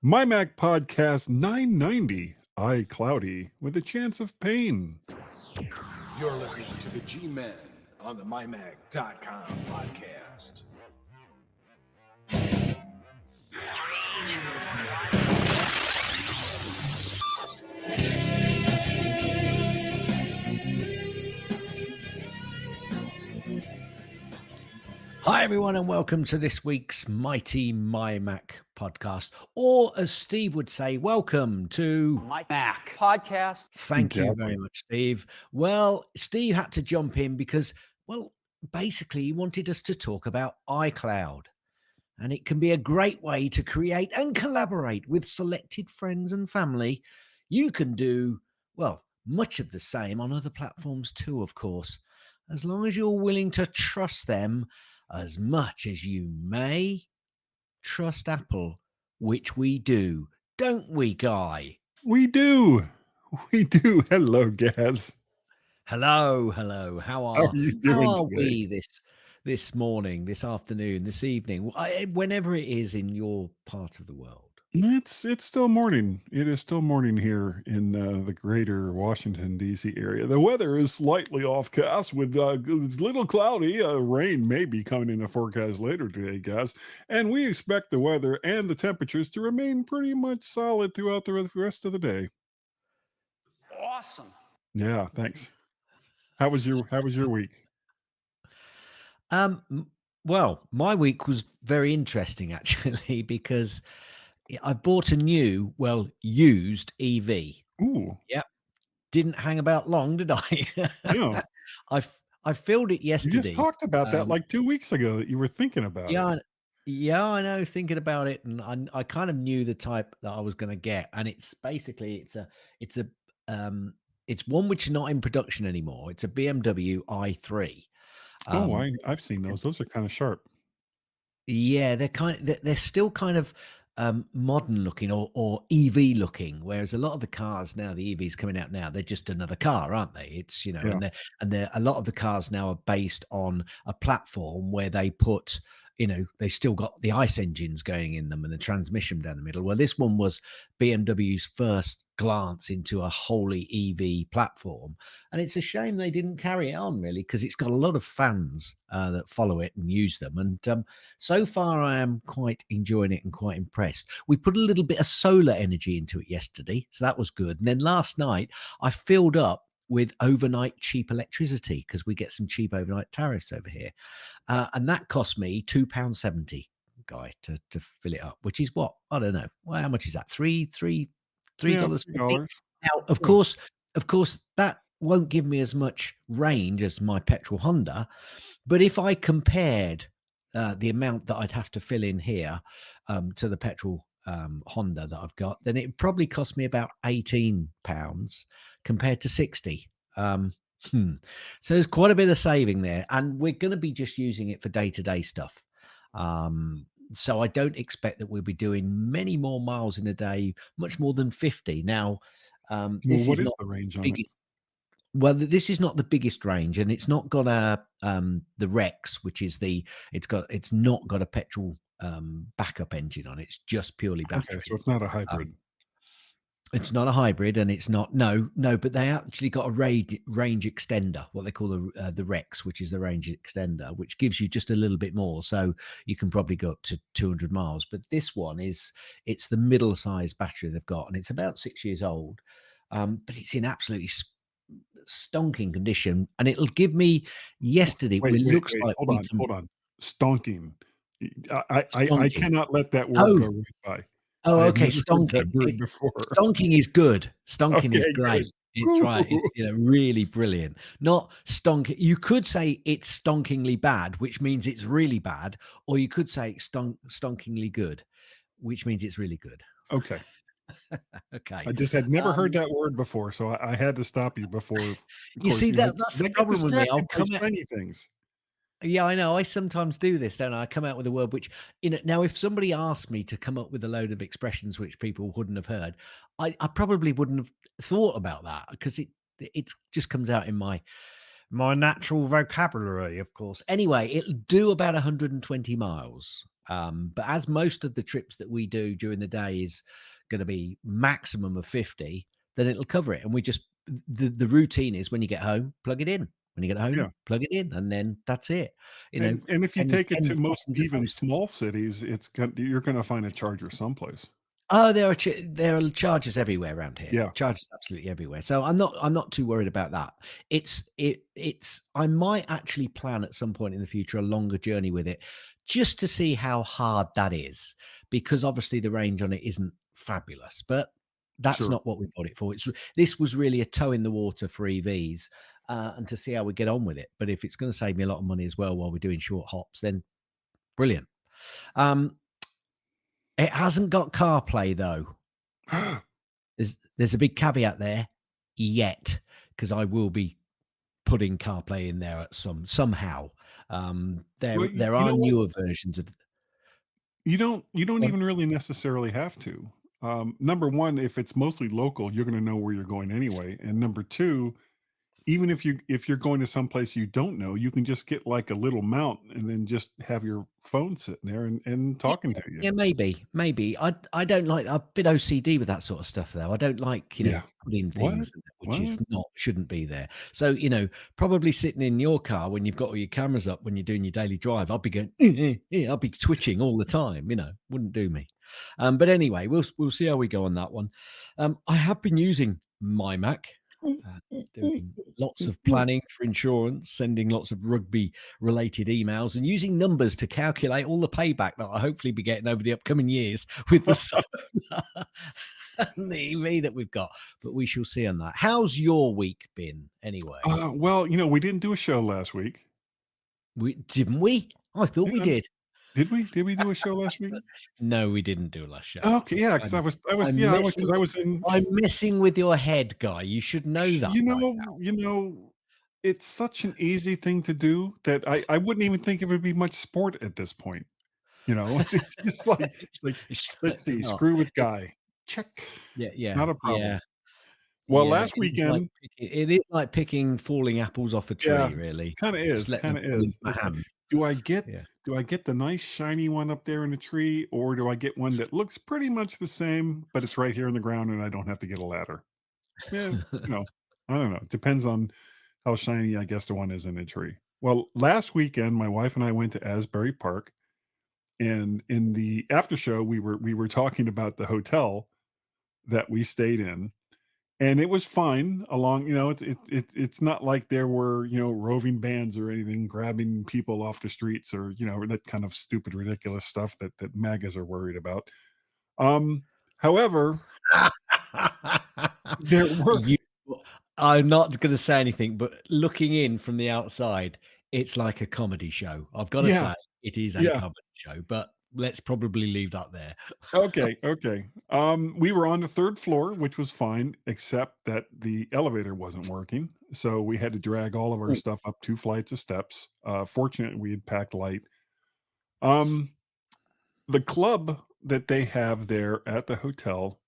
MyMac Podcast 990, iCloudy with a chance of pain. You're listening to the G-Men on the MyMac.com podcast. Hi, everyone, and welcome to this week's mighty MyMac podcast. Or, as Steve would say, welcome to MyMac Podcast. Thank you very much, Steve. Well, Steve had to jump in because, basically, he wanted us to talk about iCloud. And it can be a great way to create and collaborate with selected friends and family. You can do, much of the same on other platforms too, of course, as long as you're willing to trust them as much as you may trust Apple, which we do, don't we, Guy? We do. Hello, Gaz. Hello. How are you doing today? We this morning, this afternoon, this evening, whenever it is in your part of the world? It's still morning. It is still morning here in the greater Washington, D.C. area. The weather is slightly offcast with it's a little cloudy. Rain may be coming in the forecast later today, guys. And we expect the weather and the temperatures to remain pretty much solid throughout the rest of the day. Awesome. Yeah, thanks. How was your week? Well, my week was very interesting, actually, because I bought a new, used EV. Ooh. Yep. Didn't hang about long, did I? Yeah. I filled it yesterday. You just talked about that like 2 weeks ago that you were thinking about it. Yeah, I know, thinking about it, and I kind of knew the type that I was going to get, and it's basically it's one which is not in production anymore. It's a BMW i3. I've seen those. Those are kind of sharp. Yeah, they're still kind of modern looking or EV looking, whereas a lot of the cars now, the EVs coming out now, they're just another car, aren't they? It's Yeah. and a lot of the cars now are based on a platform where they put, they still got the ICE engines going in them and the transmission down the middle. Well, this one was BMW's first glance into a wholly EV platform, and it's a shame they didn't carry it on, really, because it's got a lot of fans that follow it and use them. And so far, I am quite enjoying it and quite impressed. We put a little bit of solar energy into it yesterday, so that was good. And then last night, I filled up with overnight cheap electricity because we get some cheap overnight tariffs over here. And that cost me £2.70, Guy, to fill it up, which is what? I don't know. Well, how much is that? $3. $3. Now, of course, that won't give me as much range as my petrol Honda. But if I compared the amount that I'd have to fill in here to the petrol Honda that I've got, then it probably cost me about £18 compared to 60. So there's quite a bit of saving there, and we're going to be just using it for day-to-day stuff. So I don't expect that we'll be doing many more miles in a day, much more than 50. Now, this What is is not the range on biggest. Well, this is not the biggest range, and it's not got the Rex, which is it's not got a petrol backup engine on it. It's just purely it? battery. Okay, so it's not a hybrid. It's not a hybrid, and it's not no, but they actually got a range extender, what they call the Rex, which is the range extender, which gives you just a little bit more, so you can probably go up to 200 miles. But this one it's the middle-sized battery they've got, and it's about 6 years old, but it's in absolutely stonking condition, and it'll give me yesterday. Wait, Looks like hold on. Stonking. I Stonking. cannot let that word go right by. Oh, I have okay. never heard that word before. Stonking is good. Stonking is Okay, great. good. It's right. It's really brilliant. Not stonking. You could say it's stonkingly bad, which means it's really bad, or you could say it's stonkingly good, which means it's really good. Okay. Okay. I just had never heard that word before, so I had to stop you before. You see, that's the problem with me. I'll come out many things. Yeah, I know. I sometimes do this, don't I? I come out with a word which, now if somebody asked me to come up with a load of expressions which people wouldn't have heard, I probably wouldn't have thought about that because it just comes out in my natural vocabulary, of course. Anyway, it'll do about 120 miles. But as most of the trips that we do during the day is going to be maximum of 50, then it'll cover it. And we just, the routine is when you get home, plug it in. When you get home, Yeah. plug it in, and then that's it. You know, And if you 10, take it 10 to most seconds at even most. small cities, you're gonna find a charger someplace. Oh, there are charges everywhere around here. Yeah, Charges absolutely everywhere. So I'm not too worried about that. It's I might actually plan at some point in the future a longer journey with it, just to see how hard that is, because obviously the range on it isn't fabulous, but that's sure. not what we bought it for. This was really a toe in the water for EVs, and to see how we get on with it. But if it's going to save me a lot of money as well while we're doing short hops, then brilliant. Um, it hasn't got CarPlay though. There's a big caveat there, yet, because I will be putting CarPlay in there at somehow. Well, There you are know what? newer versions of. You don't Well, even really necessarily have to. Number 1, if it's mostly local, you're gonna know where you're going anyway, and number 2, even if you're going to someplace you don't know, you can just get, like, a little mount and then just have your phone sitting there and yeah, talking to you. yeah, maybe. I don't like. I'm a bit OCD with that sort of stuff, though. I don't like, Yeah. putting What? things which is What? not shouldn't be there. So, probably sitting in your car when you've got all your cameras up when you're doing your daily drive, I'll be going, I'll be twitching all the time. Wouldn't do me. But anyway, we'll see how we go on that one. I have been using MyMac. Doing lots of planning for insurance, sending lots of rugby related emails, and using numbers to calculate all the payback that I'll hopefully be getting over the upcoming years with the solar and the EV that we've got. But we shall see on that. How's your week been anyway? Well, we didn't do a show last week. Didn't we? I thought we Yeah. did. Did we? Did we do a show last week? No, we didn't do a last show. Okay, yeah, because I'm yeah, messing. 'cause I was in I'm messing with your head, guy. You should know that you by know now. you know, it's such an easy thing to do that I wouldn't even think it would be much sport at this point, you know? It's just like it's, it's let's see, oh, screw with it, guy. Check. yeah, yeah, Not a yeah. problem. Well, Yeah, last weekend it is like picking falling apples off a yeah, tree, really. kinda Just is, let them kinda fall is. into my hand. Do I get Yeah. do I get the nice shiny one up there in the tree, or do I get one that looks pretty much the same, but it's right here in the ground and I don't have to get a ladder? Yeah, I don't know. Depends on how shiny I guess the one is in the tree. Well, last weekend, my wife and I went to Asbury Park, and in the after show, we were talking about the hotel that we stayed in, and it was fine. Along, it's not like there were roving bands or anything grabbing people off the streets or that kind of stupid, ridiculous stuff that MAGAs are worried about. Um, however, there were You I'm not gonna say anything, but looking in from the outside, it's like a comedy show. I've gotta yeah, say, it is a yeah. comedy show, but let's probably leave that there. Okay, okay. We were on the 3rd floor, which was fine, except that the elevator wasn't working, so we had to drag all of our Ooh, stuff up 2 flights of steps. Fortunately, we had packed light. Um, the club that they have there at the hotel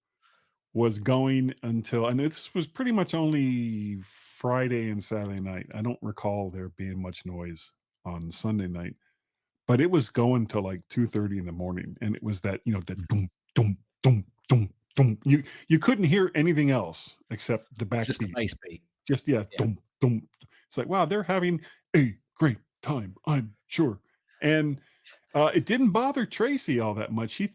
was going until and this was pretty much only Friday and Saturday night. I don't recall there being much noise on Sunday night. But it was going till like 2:30 in the morning, and it was that, that dum, dum, dum, dum, dum. You couldn't hear anything else except the just the backbeat. bass beat. Just yeah, Yeah. dum, dum. It's like, wow, they're having a great time, I'm sure. And it didn't bother Tracy all that much. She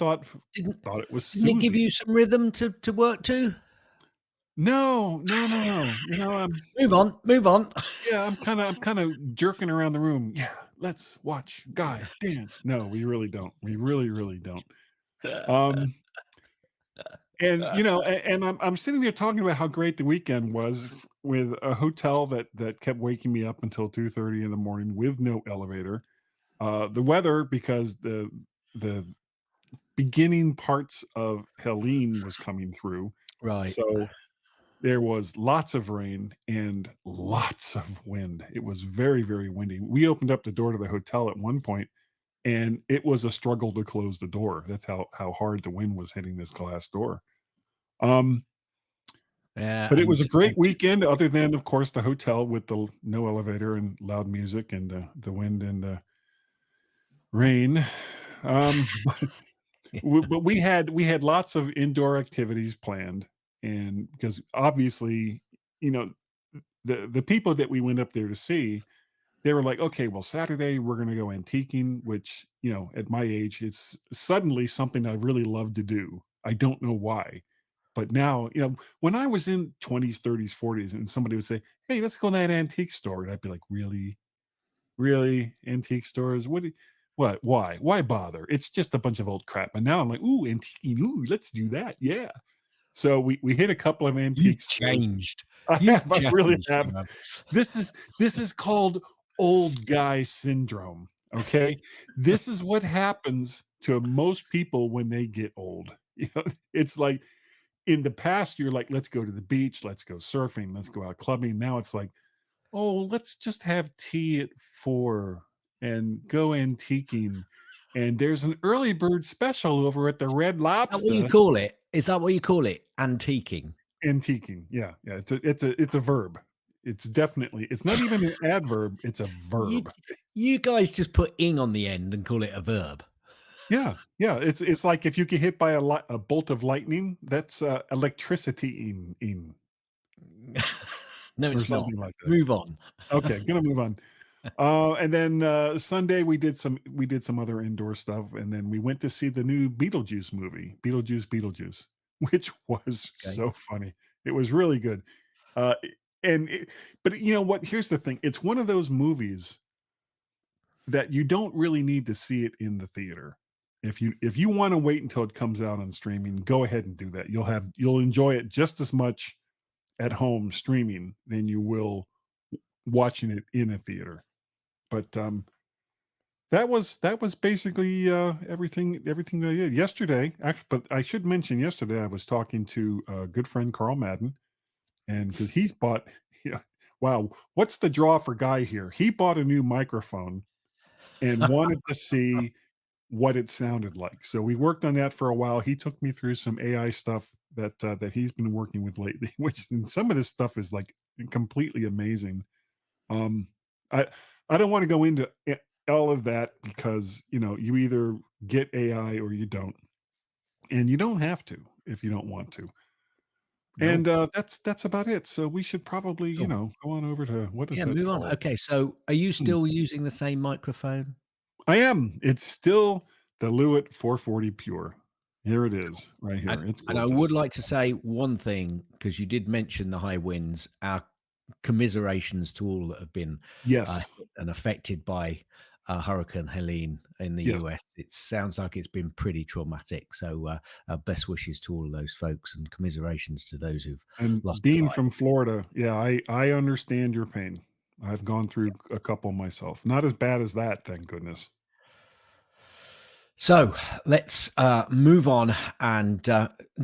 Didn't thought it was didn't it give soothing. you some rhythm to work to? No, no, no, no. Move on. Yeah, I'm kinda jerking around the room. Yeah, let's watch Guy dance. No, we really don't. We really, really don't. Um And, and I'm sitting there talking about how great the weekend was with a hotel that kept waking me up until 2:30 in the morning with no elevator. The weather, because the beginning parts of Helene was coming through, Right. so there was lots of rain and lots of wind. It was very, very windy. We opened up the door to the hotel at one point, and it was a struggle to close the door. That's how hard the wind was hitting this glass door. Um Yeah, But it was a and great weekend other than, of course, the hotel with the no elevator and loud music and the wind and the rain. Um, but we had lots of indoor activities planned, and because obviously, you know, the people that we went up there to see, they were like, okay, well, Saturday we're going to go antiquing, which, at my age, it's suddenly something I really love to do. I don't know why. But now, when I was in 20s, 30s, 40s, and somebody would say, hey, let's go to that antique store. And I'd be like, really? Really? Antique stores? What? Why bother? It's just a bunch of old crap. And now I'm like, ooh, antiquing. Ooh, let's do that. Yeah. So we hit a couple of You've antique stores. changed. I You've have. I really changed, have. you have. This is called old guy syndrome. Okay, this is what happens to most people when they get old. It's like in the past you're like, let's go to the beach, let's go surfing, let's go out clubbing. Now it's like, oh, let's just have tea at 4 and go antiquing. And there's an early bird special over at the Red Is that what you Lobster. call it? Is that what you call it? Antiquing. Antiquing, yeah, yeah. It's a verb. It's not even an adverb. It's a You verb. you guys just put ing on the end and call it a verb. Yeah, yeah. It's like if you get hit by a bolt of lightning, that's electricity in No, or it's not. something like that. Move on. Okay, gonna move on. And then Sunday we did some other indoor stuff, and then we went to see the new Beetlejuice movie, Beetlejuice, which was Okay. so funny. It was really good. Uh, and but you know what? Here's the thing: it's one of those movies that you don't really need to see it in the theater. If you want to wait until it comes out on streaming, go ahead and do that. You'll enjoy it just as much at home streaming than you will watching it in a theater. But that was basically everything that I did yesterday. But I should mention yesterday I was talking to a good friend Carl Madden, and because he's bought, yeah, wow, what's the draw for Guy here? He bought a new microphone and wanted to see what it sounded like. So we worked on that for a while. He took me through some AI stuff that he's been working with lately, which and some of this stuff is like completely amazing. Um, I I don't want to go into all of that because you either get AI or you don't, and you don't have to if you don't want to. No. And that's about it. So we should probably Cool. go on over to what is Yeah, that move on. called? Okay, so are you Hmm. still using the same microphone? I am. It's still the Lewitt 440 Pure. Here it Cool. is, right And here. It's and I gorgeous. would like to say one thing because you did mention the high winds. Our commiserations to all that have been Yes, hit and affected by Hurricane Helene in the yes. US. It sounds like it's been pretty traumatic. So, best wishes to all of those folks and commiserations to those who've And lost their being life. from Florida, yeah, I understand your pain. I've gone through a couple myself. Not as bad as that, thank goodness. So let's move on and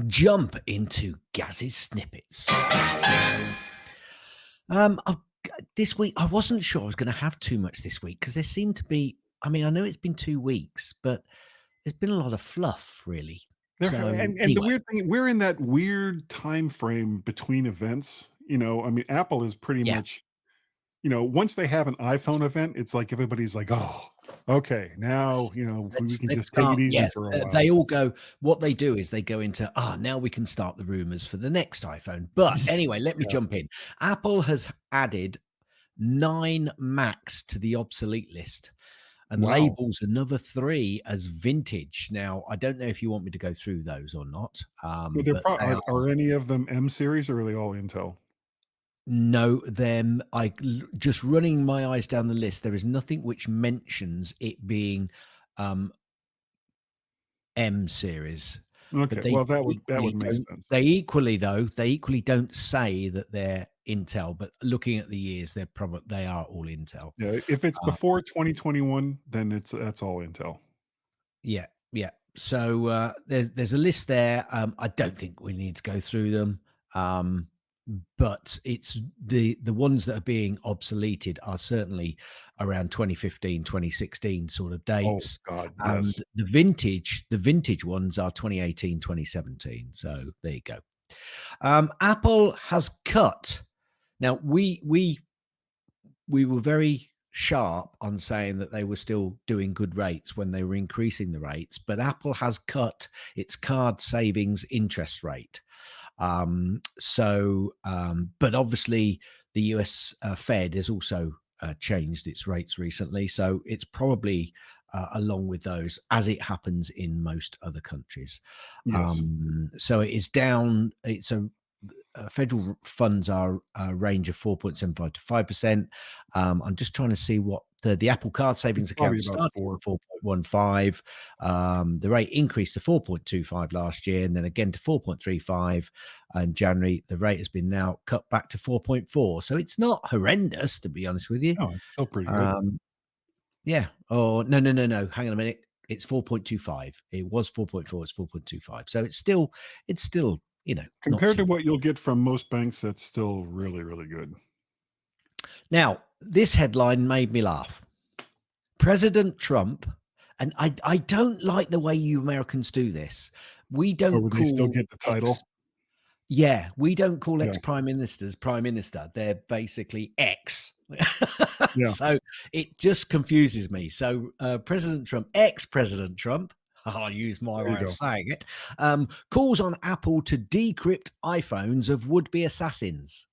jump into Gaz's snippets. I've, this week, I wasn't sure I was going to have too much this week because there seemed to be. I mean, I know it's been 2 weeks, but there's been a lot of fluff, really. So And the anyway, weird thing, we're in that weird time frame between events. I mean, Apple is pretty yeah, much, once they have an iPhone event, it's like everybody's like, oh, okay, now, we can let's just take start. it easy Yeah, for a while. they all go. What they do is they go into now we can start the rumors for the next iPhone. But anyway, let me Yeah. jump in. Apple has added 9 Macs to the obsolete list and Wow. labels another 3 as vintage. Now, I don't know if you want me to go through those or not, Well, they're but they are any of them M series or are they all Intel? know them. Just running my eyes down the list, there is nothing which mentions it being M series, but Okay. they Well, that would make sense. they equally don't say that they're Intel, but looking at the years, they are all Intel. Yeah. If it's Uh, before 2021, then that's all Intel. yeah, yeah. So there's a list there. I don't think we need to go through them. Um, but it's the ones that are being obsoleted are certainly around 2015, 2016 sort of Oh dates, God, and yes. the vintage ones are 2018, 2017. So there you go. Apple has cut. Now we were very sharp on saying that they were still doing good rates when they were increasing the rates, but Apple has cut its card savings interest rate. But obviously the US Fed has also changed its rates recently. So it's probably along with those, as it happens in most other countries. Yes. So it is down. It's a federal funds are a range of 4.75 to 5%. I'm just trying to see what the Apple Card It's savings probably account about started 4. at 4.15. The rate increased to 4.25 last year, and then again to 4.35 in January. The rate has been now cut back to 4.4. So it's not horrendous, to be honest with you. Oh, it's still pretty good. Yeah. Oh, no. Hang on a minute. It's 4.25. It was 4.4. It's 4.25. So it's still, not Compared to too. what you'll get from most banks, that's still really, really good. Now, this headline made me laugh. President Trump, and I don't like the way you Americans do this. We Or don't would they still call get the title? we don't call Yeah. ex-prime ministers prime minister. They're basically ex. Yeah. So it just confuses me. So President Trump, ex-President Trump, I'll use my There you way of go. saying it, calls on Apple to decrypt iPhones of would-be assassins.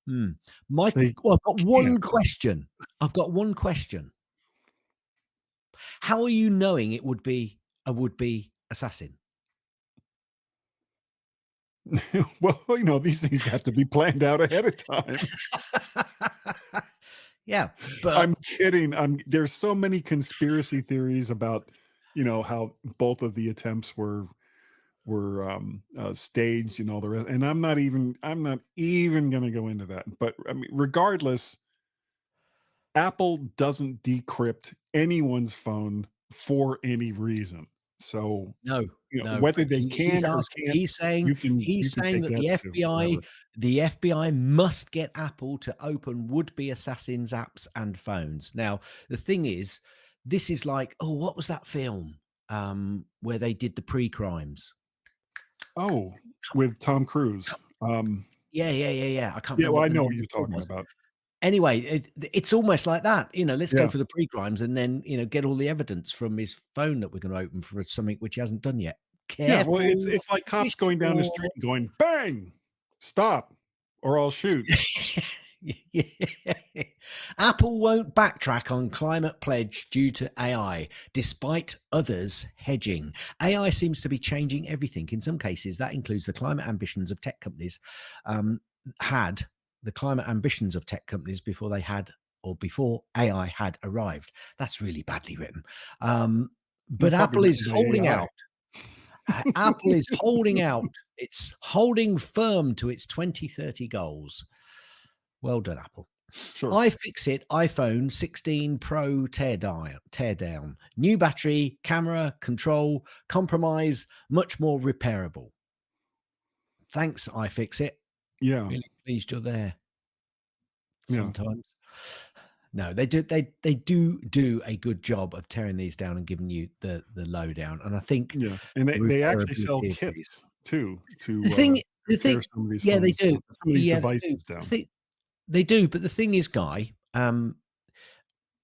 They I've got one can't. question. How are you knowing it would be a would-be assassin? Well, these things have to be planned out ahead of time. Yeah, but I'm kidding. There's so many conspiracy theories about, how both of the attempts were staged and all the rest. And I'm not even going to go into that. But I mean, regardless, Apple doesn't decrypt anyone's phone for any reason. So, no, no. whether they can or can't, He's saying you can take that that the to FBI whatever. the FBI must get Apple to open would-be assassins apps and phones. Now, the thing is, this is like, oh, what was that film where they did the pre-crimes? Oh, with Tom Cruise. Yeah. I can't Yeah, remember well, what I the know name what of the you're film talking was. about. Anyway, it's almost like that. Let's go Yeah. for the pre-crimes and then, get all the evidence from his phone that we're going to open for something which he hasn't done yet. Yeah, well, Careful, it's like cops going down the street Bishop. and going, "Bang! Stop, or I'll shoot." Apple won't backtrack on climate pledge due to AI, despite others hedging. AI seems to be changing everything. In some cases, that includes the climate ambitions of tech companies. Before AI had arrived. That's really badly written. They're But probably Apple is written by holding AI. out. Apple is holding out. It's holding firm to its 2030 goals. Well done, Apple. Sure. iFixit iPhone 16 Pro teardown. New battery, camera, control, compromise, much more repairable. Thanks, iFixit. Yeah. Really pleased you're there. Yeah. Sometimes. No, they do a good job of tearing these down and giving you the lowdown. And I think Yeah, and they actually sell repairability of these. kits too The to thing, the repair thing, some of these yeah, they phones, do. some of these Yeah, they do. devices down. They do. But the thing is, Guy,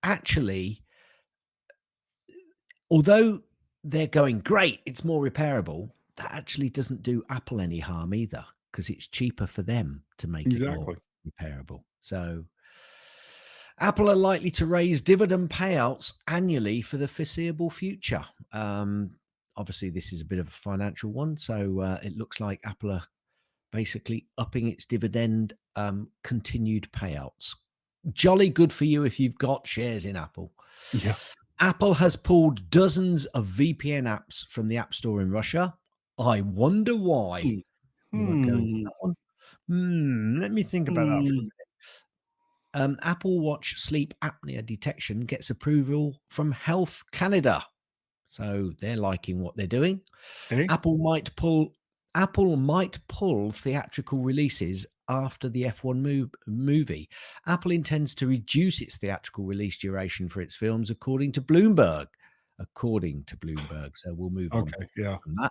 actually, although they're going great, it's more repairable. That actually doesn't do Apple any harm either, because it's cheaper for them to make it more Exactly. repairable. So Apple are likely to raise dividend payouts annually for the foreseeable future. Obviously, this is a bit of a financial one, so it looks like Apple are basically upping its dividend continued payouts. Jolly good for you if you've got shares in Apple. Yeah. Apple has pulled dozens of VPN apps from the App Store in Russia. I wonder why. We won't go into that one. Let me think about that for a minute. Apple Watch sleep apnea detection gets approval from Health Canada. So they're liking what they're doing. Hey? Apple might pull theatrical releases after the F1 movie. Apple intends to reduce its theatrical release duration for its films, according to Bloomberg. So we'll move on Yeah. from that.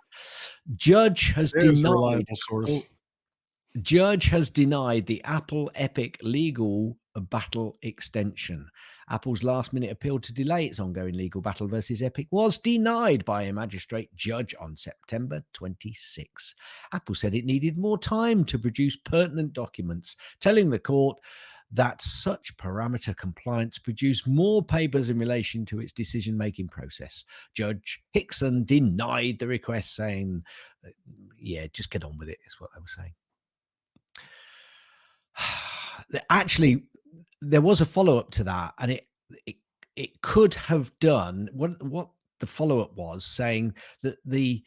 Judge has There's a denied reliable source. the Apple Epic legal battle extension. Apple's last-minute appeal to delay its ongoing legal battle versus Epic was denied by a magistrate judge on September 26. Apple said it needed more time to produce pertinent documents, telling the court that such parameter compliance produced more papers in relation to its decision-making process. Judge Hickson denied the request, saying, yeah, just get on with it, is what they were saying. Actually, there was a follow-up to that, and it could have done what the follow-up was, saying that the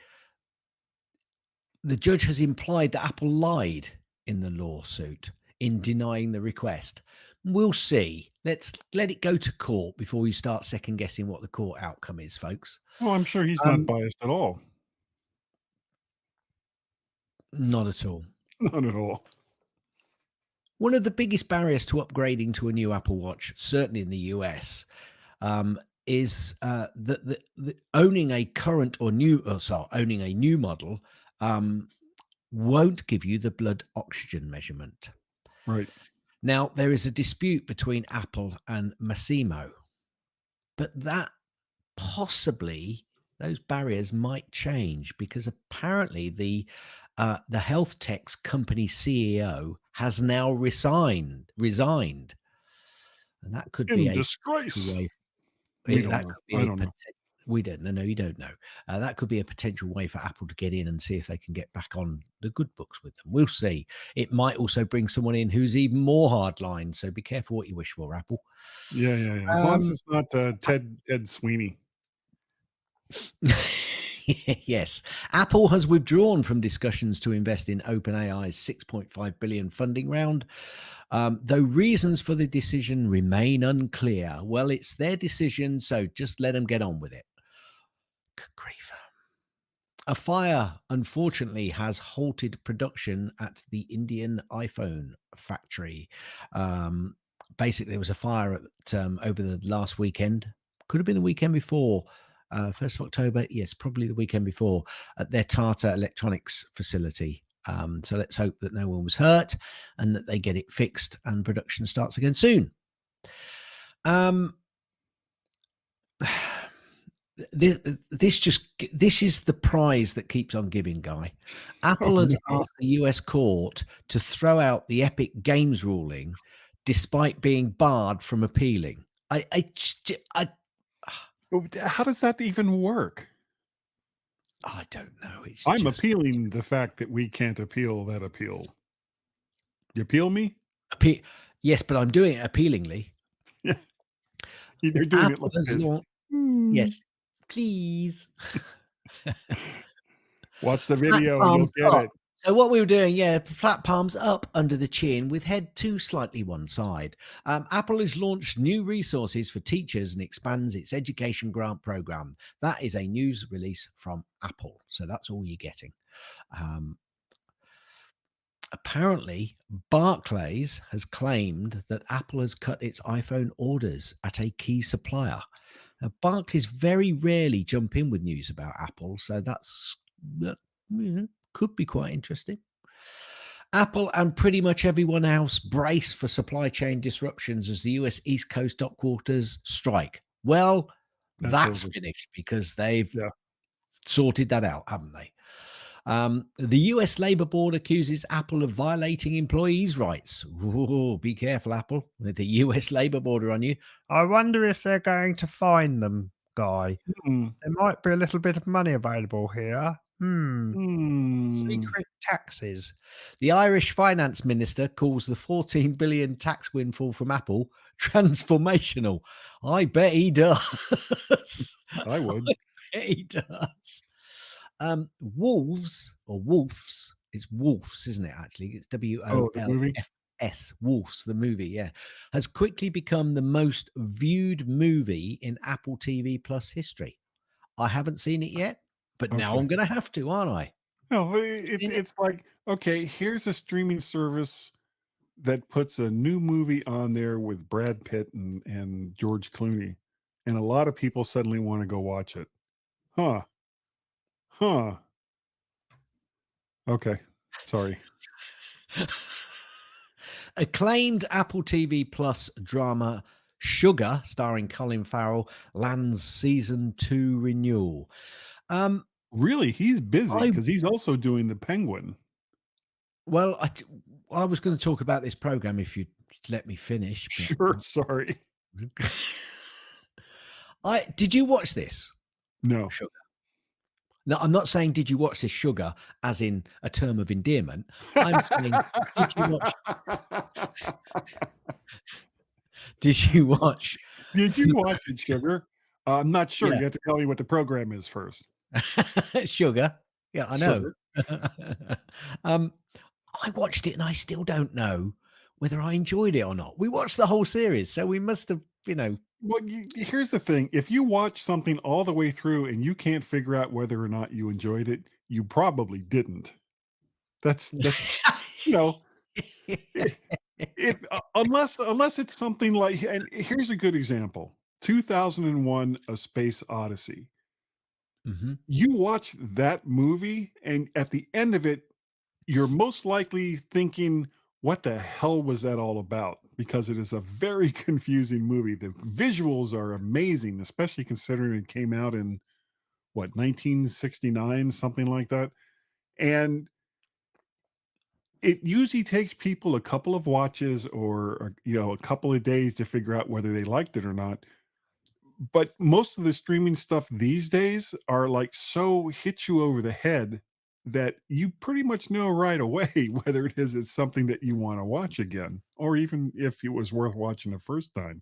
judge has implied that Apple lied in the lawsuit in denying the request. We'll see. Let's let it go to court before we start second guessing what the court outcome is, folks. Well, I'm sure he's not biased at all. Not at all. Not at all. One of the biggest barriers to upgrading to a new Apple Watch, certainly in the US, is that owning a current or new, owning a new model won't give you the blood oxygen measurement. Right. Now, there is a dispute between Apple and Massimo, but that possibly those barriers might change, because apparently the health tech's company CEO has now resigned, and that could be In a disgrace. way. We don't That know. could be I a don't know. we don't know. No, you don't know. That could be a potential way for Apple to get in and see if they can get back on the good books with them. We'll see. It might also bring someone in who's even more hardline. So be careful what you wish for, Apple. Yeah. As long as it's not Ted Sweeney. Yes. Apple has withdrawn from discussions to invest in OpenAI's $6.5 billion funding round. Though reasons for the decision remain unclear. Well, it's their decision, so just let them get on with it. Good grief. A fire, unfortunately, has halted production at the Indian iPhone factory. Basically, there was a fire over the last weekend. Could have been the weekend before. 1st of October, yes, probably the weekend before, at their Tata Electronics facility. So let's hope that no one was hurt and that they get it fixed and production starts again soon. This is the prize that keeps on giving, Guy. Apple has asked the US court to throw out the Epic Games ruling despite being barred from appealing. How does that even work? I don't know. I'm appealing the fact that we can't appeal that appeal. You appeal me? Yes, but I'm doing it appealingly. Yeah. You're doing it like this. Yes, please. Watch the video, you'll get it. So what we were doing, flat palms up under the chin with head to slightly one side. Apple has launched new resources for teachers and expands its education grant program. That is a news release from Apple. So that's all you're getting. Apparently, Barclays has claimed that Apple has cut its iPhone orders at a key supplier. Now, Barclays very rarely jump in with news about Apple, so that's could be quite interesting. Apple and pretty much everyone else brace for supply chain disruptions as the US East Coast headquarters strike. Well, that's finished because they've sorted that out, haven't they? The US Labour Board accuses Apple of violating employees' rights. Ooh, be careful, Apple, with the US Labour Board on you. I wonder if they're going to fine them, Guy. There might be a little bit of money available here. Secret taxes. The Irish finance minister calls the 14 billion tax windfall from Apple transformational. I bet he does. I would. I bet he does. Wolves, it's Wolves, isn't it? Actually, it's WOLFS. Wolves, the movie, has quickly become the most viewed movie in Apple TV Plus history. I haven't seen it yet, but now I'm going to have to, aren't I? No, it's like, okay, here's a streaming service that puts a new movie on there with Brad Pitt and George Clooney, and a lot of people suddenly want to go watch it. Huh. Okay. Sorry. Acclaimed Apple TV Plus drama Sugar, starring Colin Farrell, lands season 2 renewal. Um, Really, he's busy I because he's also doing the Penguin. well, I was going to talk about this program if you'd let me finish, but Sure, sorry. I did you watch this? No. Sugar. No, I'm not saying did you watch this Sugar as in a term of endearment. I'm saying did you watch did you watch Did you watch it, Sugar? I'm not sure. yeah, You have to tell me what the program is first. Sugar. Yeah, I know. Sugar. um, I watched it and I still don't know whether I enjoyed it or not. We watched the whole series, so we must have, Well, here's the thing. If you watch something all the way through and you can't figure out whether or not you enjoyed it, you probably didn't. That's you know, unless it's something like, and here's a good example. 2001: A Space Odyssey. Mhm. You watch that movie, and at the end of it, you're most likely thinking, what the hell was that all about? Because it is a very confusing movie. The visuals are amazing, especially considering it came out in what, 1969, something like that. And it usually takes people a couple of watches or a couple of days to figure out whether they liked it or not. But most of the streaming stuff these days are like so hit you over the head that you pretty much know right away whether it's something that you want to watch again, or even if it was worth watching the first time.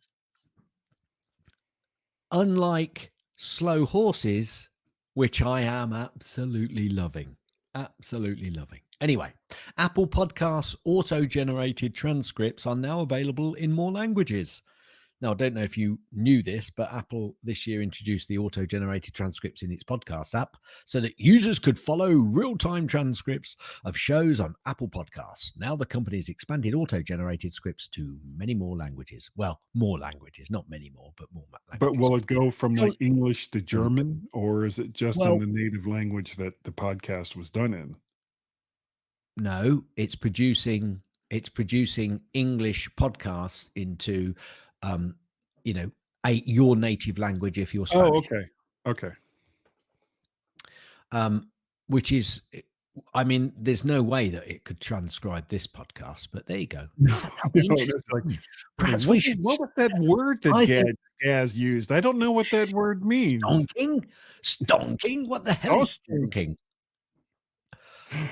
Unlike Slow Horses, which I am absolutely loving. Absolutely loving. Anyway, Apple Podcasts auto-generated transcripts are now available in more languages. Now, I don't know if you knew this, but Apple this year introduced the auto-generated transcripts in its podcast app so that users could follow real-time transcripts of shows on Apple Podcasts. Now the company's expanded auto-generated scripts to many more languages. Well, more languages, not many more, but more But languages. will it go from Well, like English to German, or is it just in well, the native language that the podcast was done in? no, it's producing English podcasts into um, you know, your native language if you're Oh, Spanish. okay. Okay. Which is, I mean, there's no way that it could transcribe this podcast, but there you go. No, That'd be no, interesting, that's like, wouldn't it? okay, Perhaps we what was should. what was that word that I think Gaz used? I don't know what that word means. stonking. What the hell is Stonking. stonking?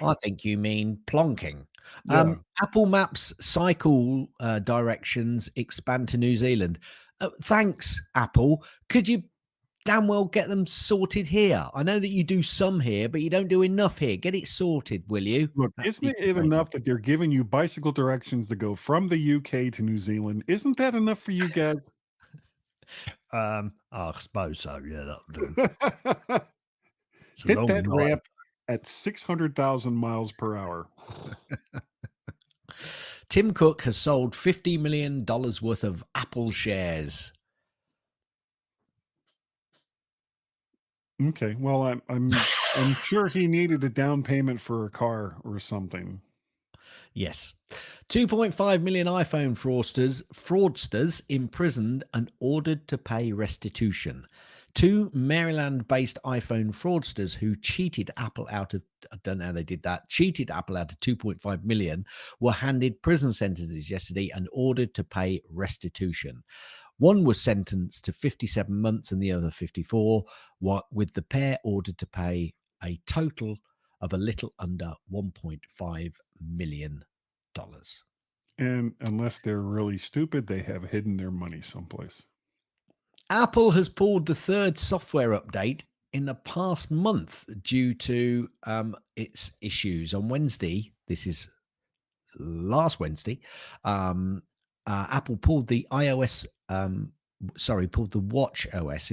I think you mean plonking. Yeah. Apple Maps cycle directions expand to New Zealand. Thanks, Apple. Could you damn well get them sorted here? I know that you do some here, but you don't do enough here. Get it sorted, will you? Look, That's isn't me it complaining. enough that they're giving you bicycle directions to go from the UK to New Zealand? Isn't that enough for you guys? I suppose so. Yeah, that'll do. It's a Hit long that night. ramp at 600,000 miles per hour. Tim Cook has sold $50 million worth of Apple shares. Okay, well, I'm sure he needed a down payment for a car or something. Yes. 2.5 million iPhone fraudsters imprisoned and ordered to pay restitution. Two Maryland-based iPhone fraudsters who cheated Apple out of, I don't know how they did that, cheated Apple out of 2.5 million were handed prison sentences yesterday and ordered to pay restitution. One was sentenced to 57 months and the other 54, with the pair ordered to pay a total of a little under $1.5 million. And unless they're really stupid, they have hidden their money someplace. Apple has pulled the third software update in the past month due to its issues. On Wednesday, this is last Wednesday, Apple pulled the pulled the Watch OS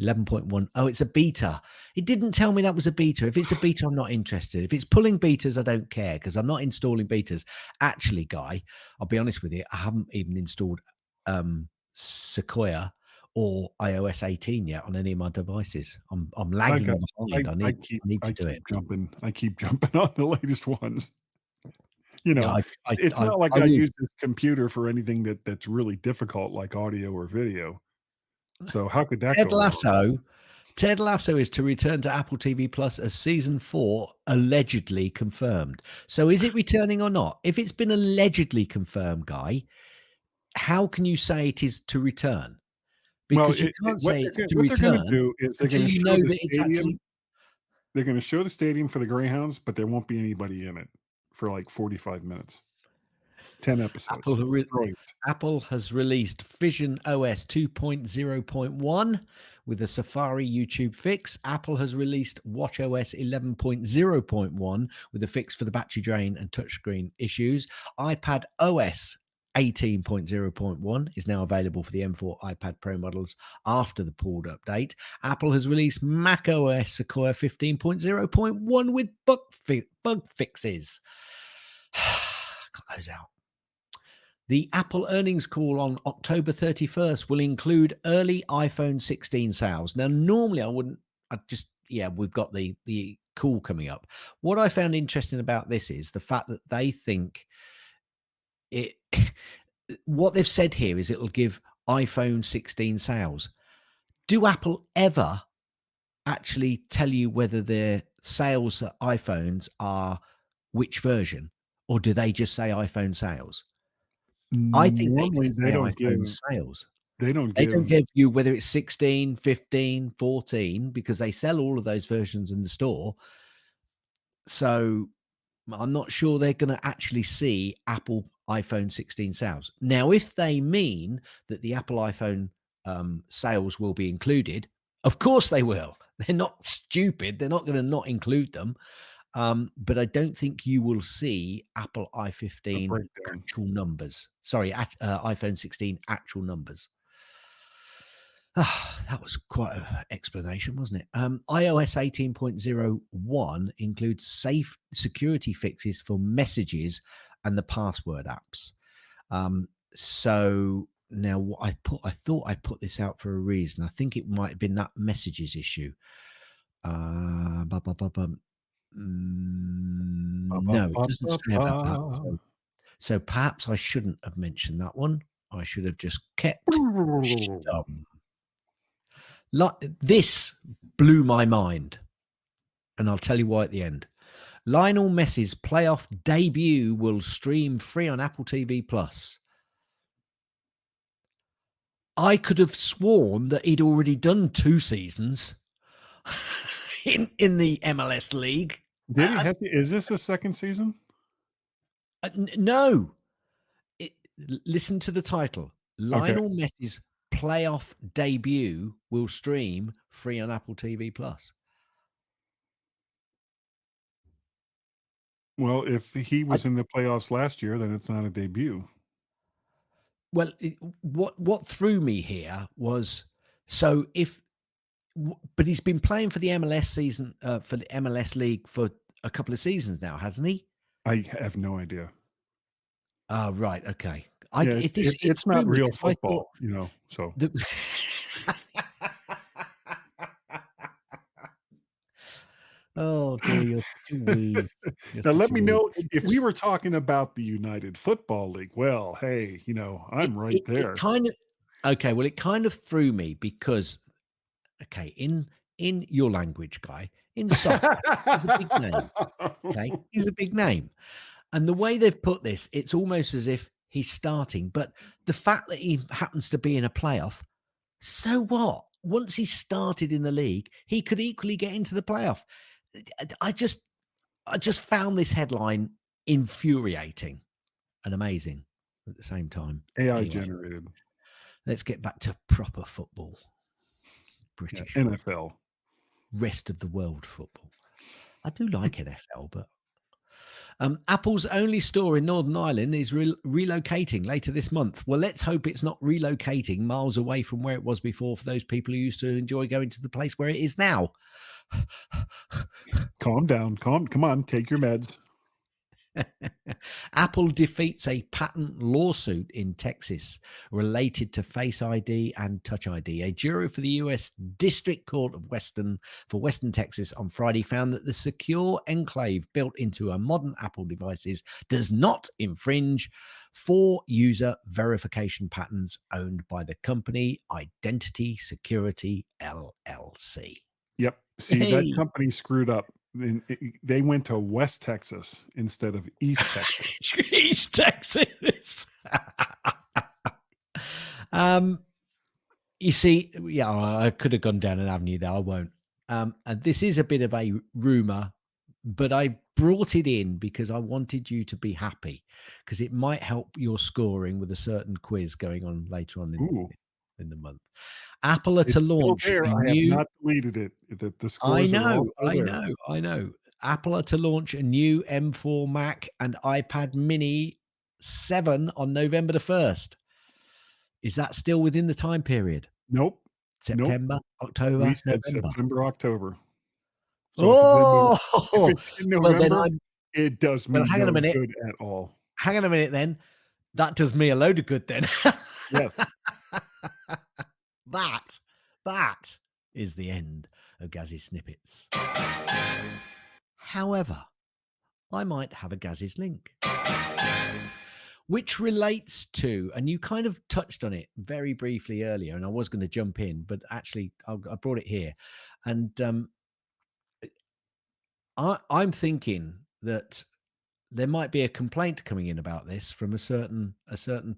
11.1. Oh, it's a beta. It didn't tell me that was a beta. If it's a beta, I'm not interested. If it's pulling betas, I don't care because I'm not installing betas. Actually, Guy, I'll be honest with you, I haven't even installed Sequoia or iOS 18 yet on any of my devices. I'm lagging behind. I need to do it. I keep jumping on the latest ones. You Yeah, know, it's not like I I will. use this computer for anything that's really difficult like audio or video. So how could that Ted go wrong? Lasso. Ted Lasso is to return to Apple TV Plus as season 4 allegedly confirmed. So is it returning or not? If it's been allegedly confirmed, Guy, how can you say it is to return? Well, Because you can't what say it's to what they're gonna return do is they're until gonna you show know the that it's actually stadium. They're gonna show the stadium for the Greyhounds, but there won't be anybody in it for like 45 minutes. 10 Apple. episodes. Brilliant. Apple has released Vision OS 2.0.1 with a Safari YouTube fix. Apple has released WatchOS 11.0.1 with a fix for the battery drain and touchscreen issues. iPad OS 18.0.1 is now available for the M4 iPad Pro models after the pulled update. Apple has released macOS Sequoia 15.0.1 with bug fixes. Got those out. The Apple earnings call on October 31st will include early iPhone 16 sales. Now, normally we've got the call coming up. What I found interesting about this is the fact that they think it, what they've said here is it'll give iPhone 16 sales. Do Apple ever actually tell you whether their sales iPhones are which version, or do they just say iPhone sales? I think they Normally, just say iPhone sales. they don't They don't give give you whether it's 16, 15, 14, because they sell all of those versions in the store. So I'm not sure they're going to actually see Apple iPhone 16 sales. Now, if they mean that the Apple iPhone sales will be included, of course they will. They're not stupid. They're not going to not include them. But I don't think you will see Apple a i15 breakdown. actual numbers. Sorry, iPhone 16 actual numbers. That was quite an explanation, wasn't it? iOS 18.01 includes safe security fixes for messages and the password apps. So now what I thought I put this out for a reason. I think it might have been that messages issue. No, it doesn't say about that. So perhaps I shouldn't have mentioned that one. I should have just kept stum. This blew my mind, and I'll tell you why at the end. Lionel Messi's playoff debut will stream free on Apple TV Plus. I could have sworn that he'd already done 2 seasons in the MLS league. Did he have is this the second season? No. Listen to the title. Okay. Lionel Messi's playoff debut will stream free on Apple TV Plus. Well, if he was in the playoffs last year, then it's not a debut. Well, what threw me here was but he's been playing for the MLS season for the MLS league for a couple of seasons now, hasn't he? I have no idea. Oh, right. Okay. Yeah, it's not real football, so. Oh, dear, you're such a wheeze. Now let me know if we were talking about the United Football League. Well, hey, I'm right there. Okay, well, it kind of threw me because, okay, in your language, Guy, in soccer, he's a big name. Okay, he's a big name. And the way they've put this, it's almost as if he's starting. But the fact that he happens to be in a playoff, so what? Once he started in the league, he could equally get into the playoff. I just found this headline infuriating and amazing at the same time. AI Anyway, generated. let's get back to proper football. British NFL. Rest of the world football. I do like NFL, but Apple's only store in Northern Ireland is relocating later this month. Well, let's hope it's not relocating miles away from where it was before for those people who used to enjoy going to the place where it is now. Calm down. Come on, take your meds. Apple defeats a patent lawsuit in Texas related to Face ID and Touch ID. A jury for the U.S. District Court of Western Texas on Friday found that the secure enclave built into a modern Apple devices does not infringe 4 user verification patents owned by the company Identity Security LLC. Yep. See, that Hey. company screwed up. They went to West Texas instead of East Texas. East Texas. You see, yeah, I could have gone down an avenue there. I won't. And this is a bit of a rumor, but I brought it in because I wanted you to be happy because it might help your scoring with a certain quiz going on later on in the month. Apple are to It's still launch there. a I have new. not deleted it. The I scores are all know, still I there. know, I know. Apple are to launch a new M4 Mac and iPad Mini 7 on November the 1st. Is that still within the time period? Nope. September, We October, said November? September, October. So if Oh, it's in well, then November, it does me hang on a no minute. good at all. Hang on a minute then. That does me a load of good then. Yes. That is the end of Gazzy Snippets. However, I might have a Gazzy's link, which relates to, and you kind of touched on it very briefly earlier, and I was going to jump in, but actually I brought it here. And I'm thinking that there might be a complaint coming in about this from a certain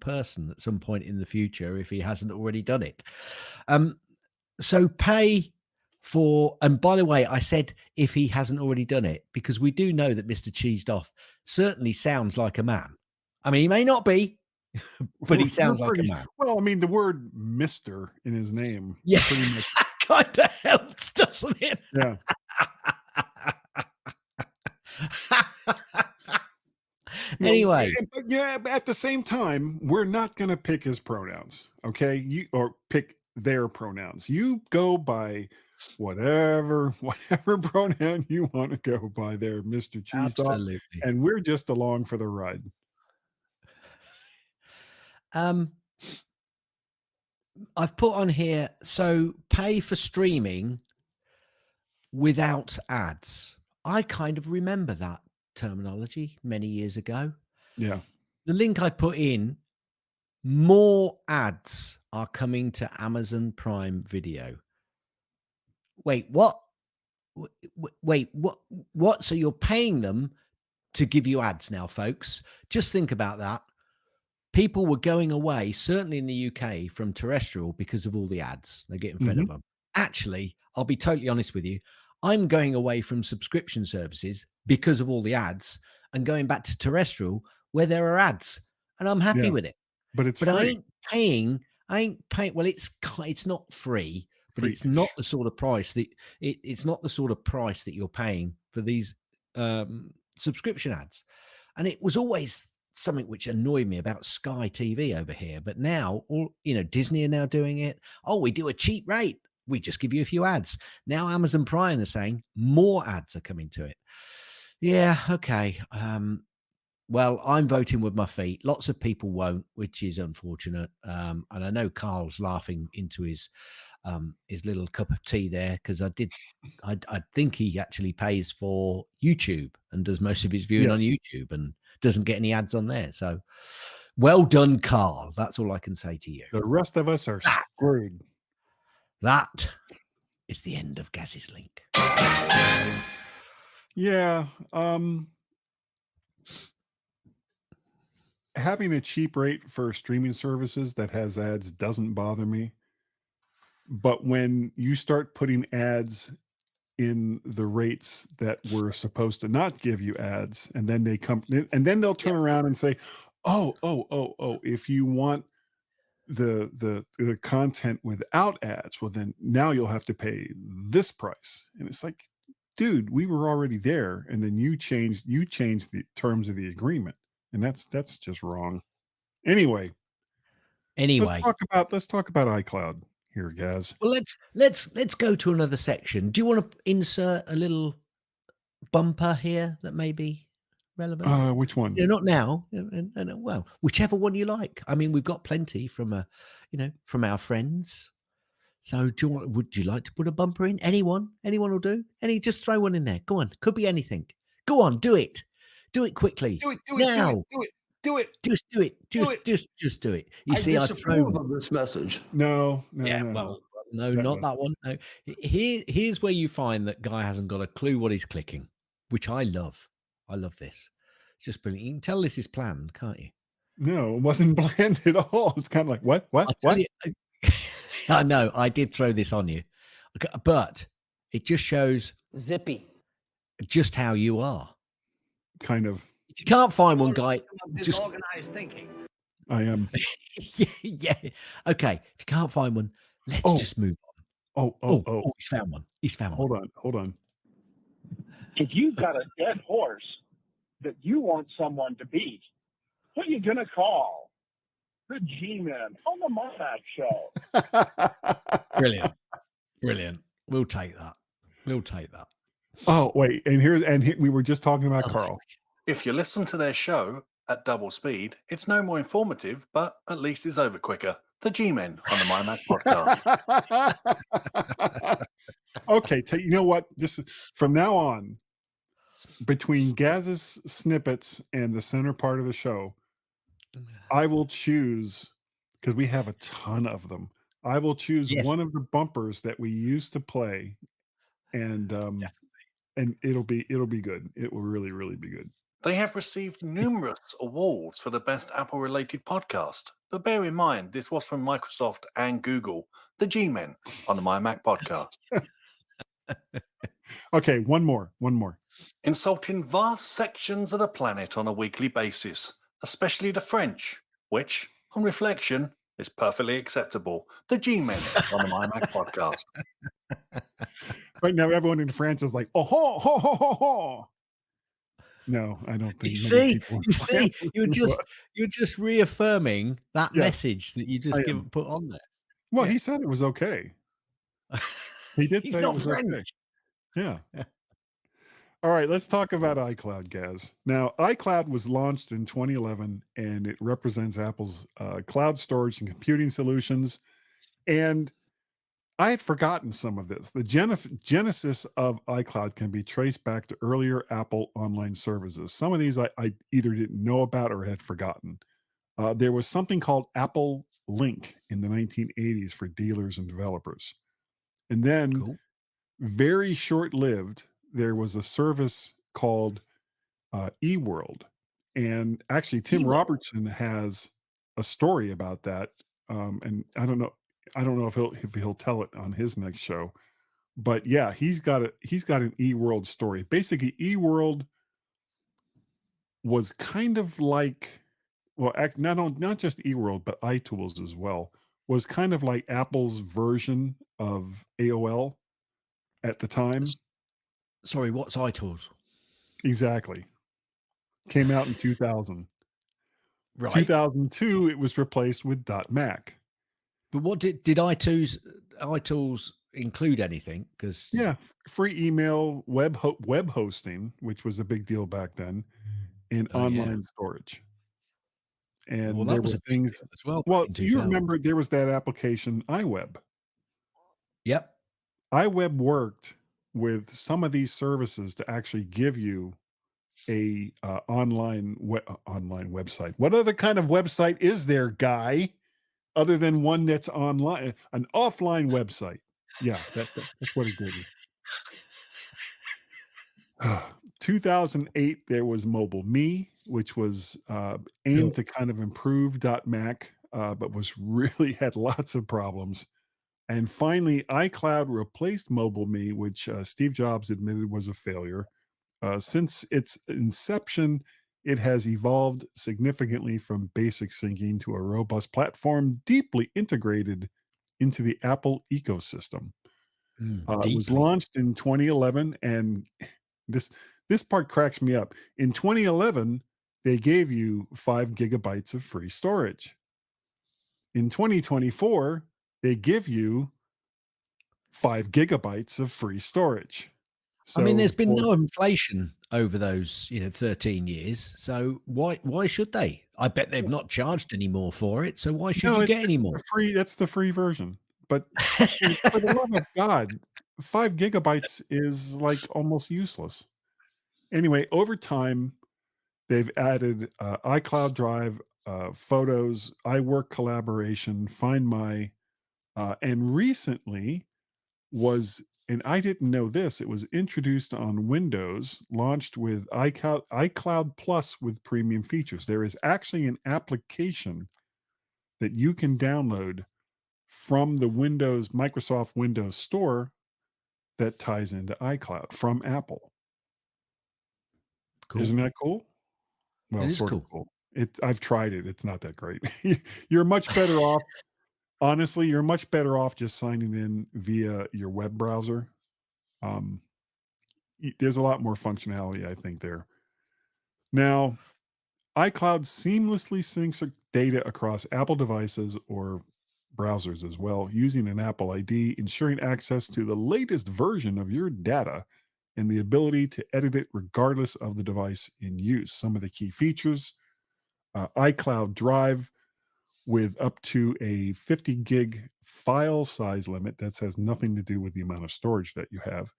person at some point in the future if he hasn't already done it. So pay for, and by the way, I said if he hasn't already done it because we do know that Mr. Cheesed Off certainly sounds like a man. I mean, he may not be, but he sounds like a man. Well, I mean, the word Mr. in his name. Yeah, Pretty much. kind of helps, doesn't it? Yeah. Anyway, but yeah, at the same time, we're not going to pick his pronouns, okay? Or pick their pronouns. You go by whatever pronoun you want to go by there, Mr. Cheese Dog, absolutely. and we're just along for the ride. I've put on here, so pay for streaming without ads. I kind of remember that terminology many years ago. Yeah. The link I put in, more ads are coming to Amazon Prime Video. Wait, what? Wait, what? So you're paying them to give you ads now, folks? Just think about that. People were going away, certainly in the UK, from terrestrial because of all the ads. They're getting fed of them. Actually, I'll be totally honest with you. I'm going away from subscription services because of all the ads and going back to terrestrial where there are ads, and I'm happy with it. But it's free. free. I ain't paying. Well, it's not free, but it's not the sort of price that it's not the sort of price that you're paying for these subscription ads. And it was always something which annoyed me about Sky TV over here. But now, Disney are now doing it. Oh, we do a cheap rate. We just give you a few ads. Now Amazon Prime are saying more ads are coming to it. Yeah, okay. Well, I'm voting with my feet. Lots of people won't, which is unfortunate. And I know Carl's laughing into his little cup of tea there because I think he actually pays for YouTube and does most of his viewing on YouTube and doesn't get any ads on there. So well done, Carl. That's all I can say to you. The rest of us are screwed. That is the end of Gazzy's link. Yeah. Having a cheap rate for streaming services that has ads doesn't bother me. But when you start putting ads in the rates that were supposed to not give you ads, and then they'll turn around and say, oh, if you want the content without ads, well, then now you'll have to pay this price. And it's like, dude, we were already there. And then you changed the terms of the agreement. And that's just wrong. Anyway, let's talk about iCloud here, guys. Well, let's go to another section. Do you want to insert a little bumper here that maybe relevant. Which one? Not now. Well, whichever one you like. I mean, we've got plenty from from our friends. So would you like to put a bumper in? Anyone will do. Just throw one in there. Go on. Could be anything. Go on, do it. Do it quickly. Do it. Now. Do it. Just do it. Do it. Just do it. You I see, I've disapprove thrown. of this message. No. Well, no, No, not no. that one. No. Here's where you find that Guy hasn't got a clue what he's clicking, which I love. I love this. It's just brilliant. You can tell this is planned, can't you? No, it wasn't planned at all. It's kind of like, what? I'll tell you, I know I did throw this on you, but it just shows Zippy. just how you are. Kind of. If you can't find one, Guy, just Disorganized thinking. I am. yeah. Okay, if you can't find one, let's just move on. Oh. He's found one. Hold on. If you've got a dead horse that you want someone to beat, who are you going to call? The G-Men on the MyMac Show. Brilliant. We'll take that. Oh, wait. And we were just talking about Carl. If you listen to their show at double speed, it's no more informative, but at least it's over quicker. The G-Men on the MyMac Podcast. Okay, you know what? This is from now on, between Gaz's snippets and the center part of the show, I will choose, because we have a ton of them. I will choose one of the bumpers that we used to play, and it'll be good. It will really, really be good. They have received numerous awards for the best Apple-related podcast. But bear in mind, this was from Microsoft and Google, the G-Men on the MyMac Podcast. Okay, one more. Insulting vast sections of the planet on a weekly basis, especially the French, which, on reflection, is perfectly acceptable. The G-Men on the MyMac Podcast. Right now, everyone in France is like, oh, ho, ho, ho, ho, ho. No, I don't think. You see, you're just reaffirming that message that you just put on there. Well, he said it was okay. He did He's say not it was French. okay. Yeah. All right, let's talk about iCloud, Gaz. Now, iCloud was launched in 2011, and it represents Apple's cloud storage and computing solutions. And I had forgotten some of this. The genesis of iCloud can be traced back to earlier Apple online services. Some of these I either didn't know about or had forgotten. There was something called Apple Link in the 1980s for dealers and developers. And then, very short-lived, there was a service called eWorld. And actually, Tim Robertson has a story about that. And I don't know if he'll tell it on his next show, but yeah, he's got an eWorld story. Basically, eWorld was kind of like, well, not just eWorld, but iTools as well, was kind of like Apple's version of AOL at the time. Sorry, what's iTools? Exactly. Came out in 2000. Right. 2002, it was replaced with .Mac. But what did iTools include anything? Because free email, web hosting, which was a big deal back then, and online storage. And there were things as well. Well, you remember there was that application iWeb. Yep. iWeb worked with some of these services to actually give you a online website. What other kind of website is there, Guy? Other than one that's online, an offline website. Yeah, that's what it gave you. 2008, there was Mobile Me, which was aimed to kind of improve .Mac, but really had lots of problems. And finally, iCloud replaced Mobile Me, which Steve Jobs admitted was a failure. Since its inception, it has evolved significantly from basic syncing to a robust platform deeply integrated into the Apple ecosystem. It was launched in 2011, and this part cracks me up. In 2011, they gave you 5 gigabytes of free storage. In 2024, they give you 5 gigabytes of free storage. I mean, there's been for no inflation over those, 13 years. So why should they? I bet they've not charged any more for it. So why should no, you get any it's more? the free. That's the free version. But for the love of God, 5 gigabytes is like almost useless. Anyway, over time, they've added iCloud Drive, photos, iWork collaboration, Find My, and recently and I didn't know this, it was introduced on Windows, launched with iCloud Plus with premium features. There is actually an application that you can download from the Microsoft Windows Store that ties into iCloud from Apple. Cool. Isn't that cool? Well, It is sort of cool. cool. I've tried it. It's not that great. You're much better off. Honestly, you're much better off just signing in via your web browser. Um, there's a lot more functionality, I think, there. Now, iCloud seamlessly syncs data across Apple devices or browsers as well, using an Apple ID, ensuring access to the latest version of your data and the ability to edit it regardless of the device in use. Some of the key features: iCloud Drive with up to a 50 gig file size limit. That has nothing to do with the amount of storage that you have.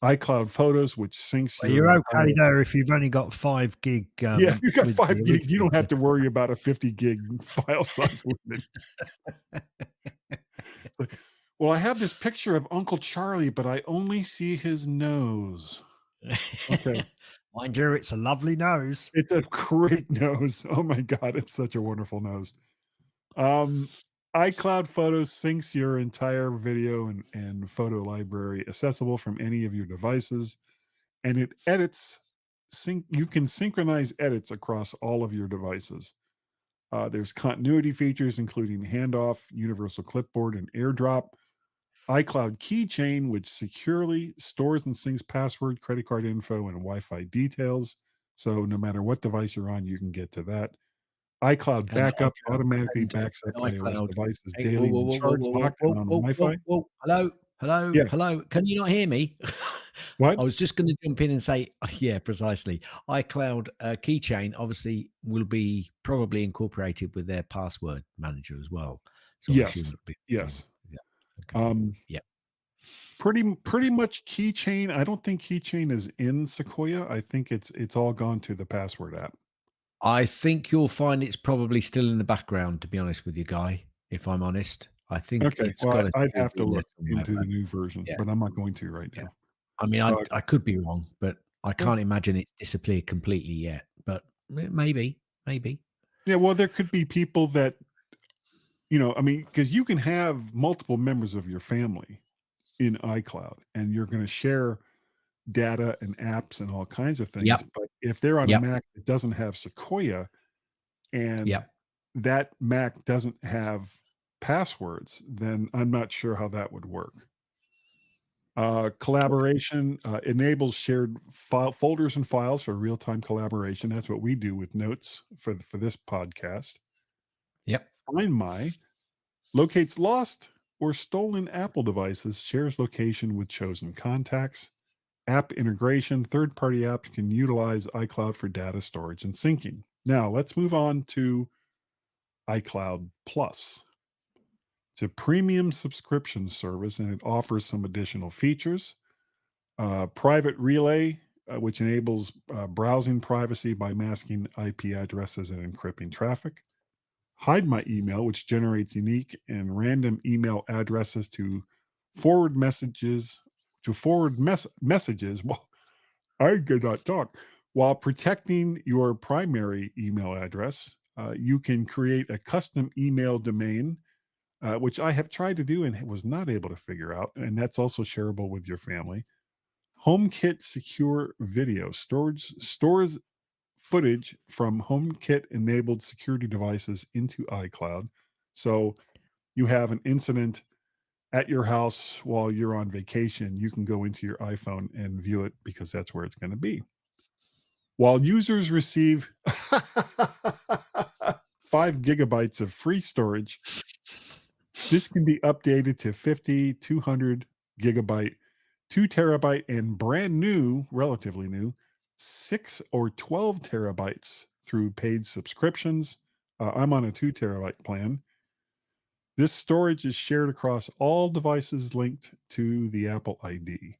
iCloud Photos, which syncs Well, your you're entire. okay there if you've only got 5 gig. Yeah, if you got with the 5 gigs, you original don't have to stuff. worry about a 50 gig file size limit. Like, well, I have this picture of Uncle Charlie, but I only see his nose. Okay. Mind you, it's a lovely nose. It's a great nose. Oh my God, it's such a wonderful nose. iCloud Photos syncs your entire video and photo library, accessible from any of your devices, and it edits. You can synchronize edits across all of your devices. There's continuity features, including handoff, universal clipboard, and AirDrop. iCloud Keychain, which securely stores and syncs password, credit card info, and Wi-Fi details. So no matter what device you're on, you can get to that. iCloud And Backup iCloud automatically and backs up iOS iCloud. devices Hey, whoa, daily whoa, when whoa, whoa, charged, whoa, whoa, locked whoa, in on whoa, Wi-Fi. whoa, whoa. Hello. Yeah. Can you not hear me? What? I was just going to jump in and say, yeah, precisely. iCloud Keychain obviously will be probably incorporated with their password manager as well. So I assume Yes. it'll be. Yes. Yeah. Okay. Um, Yeah. pretty much Keychain. I don't think Keychain is in Sequoia. I think it's all gone to the password app. I think you'll find it's probably still in the background, to be honest with you, Guy. If I'm honest, I think Okay. it's Well, got to I'd still have be to in there look somewhere. into the But new version, yeah, but I'm not going to right yeah. now. I mean, I could be wrong, but I Well, can't imagine it's disappeared completely yet. But maybe. yeah, well, there could be people that, I mean, because you can have multiple members of your family in iCloud and you're going to share data and apps and all kinds of things. Yep. But if they're on a Yep. Mac that doesn't have Sequoia and Yep. that Mac doesn't have passwords, then I'm not sure how that would work. Collaboration enables shared folders and files for real-time collaboration. That's what we do with notes for this podcast. Yep. Find My locates lost or stolen Apple devices, shares location with chosen contacts. App integration, third-party apps can utilize iCloud for data storage and syncing. Now, let's move on to iCloud Plus. It's a premium subscription service and it offers some additional features. Private relay, which enables browsing privacy by masking IP addresses and encrypting traffic. Hide My Email, which generates unique and random email addresses to forward messages. Well, I could not talk. While protecting your primary email address, you can create a custom email domain, which I have tried to do and was not able to figure out. And that's also shareable with your family. HomeKit Secure Video stores footage from HomeKit enabled security devices into iCloud. So you have an incident at your house while you're on vacation, you can go into your iPhone and view it because that's where it's going to be. While users receive 5 gigabytes of free storage, this can be updated to 50, 200 gigabyte 2 terabyte and brand new, relatively new, 6 or 12 terabytes through paid subscriptions. I'm on a 2 terabyte plan. This storage is shared across all devices linked to the Apple ID.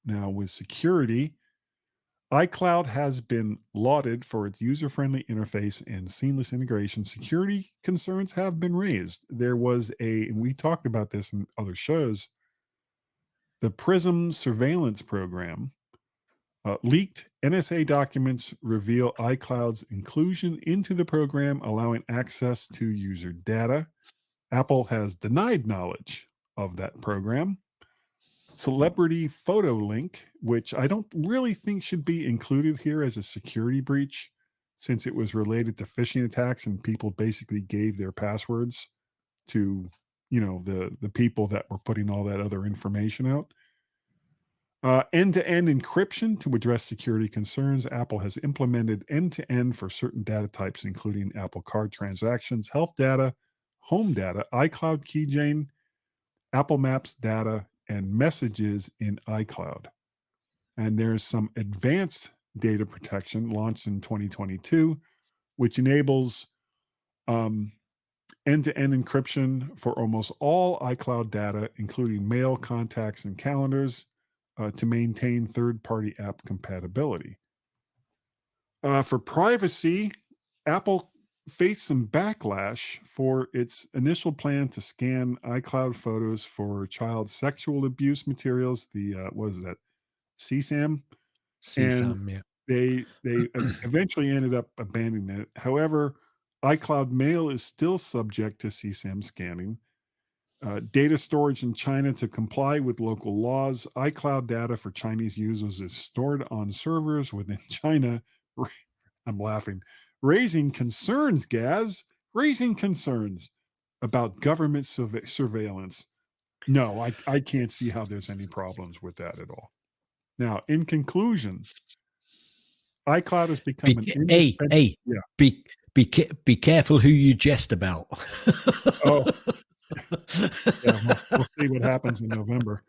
Now, with security, iCloud has been lauded for its user-friendly interface and seamless integration. Security concerns have been raised. There was and we talked about this in other shows, the PRISM surveillance program. Leaked NSA documents reveal iCloud's inclusion into the program, allowing access to user data. Apple has denied knowledge of that program. Celebrity photo link, which I don't really think should be included here as a security breach, since it was related to phishing attacks and people basically gave their passwords to, the people that were putting all that other information out. End-to-end encryption to address security concerns. Apple has implemented end-to-end for certain data types, including Apple Card transactions, health data, home data, iCloud keychain, Apple Maps data, and messages in iCloud. And there's some advanced data protection launched in 2022, which enables end-to-end encryption for almost all iCloud data, including mail, contacts, and calendars, to maintain third-party app compatibility. For privacy, Apple faced some backlash for its initial plan to scan iCloud photos for child sexual abuse materials. What was that? CSAM? CSAM, yeah. They eventually ended up abandoning it. However, iCloud Mail is still subject to CSAM scanning. Data storage in China to comply with local laws. iCloud data for Chinese users is stored on servers within China. I'm laughing. Raising concerns, Gaz. Raising concerns about government surveillance. No, I can't see how there's any problems with that at all. Now, in conclusion, iCloud has become be careful who you jest about. Oh. Yeah, we'll see what happens in November.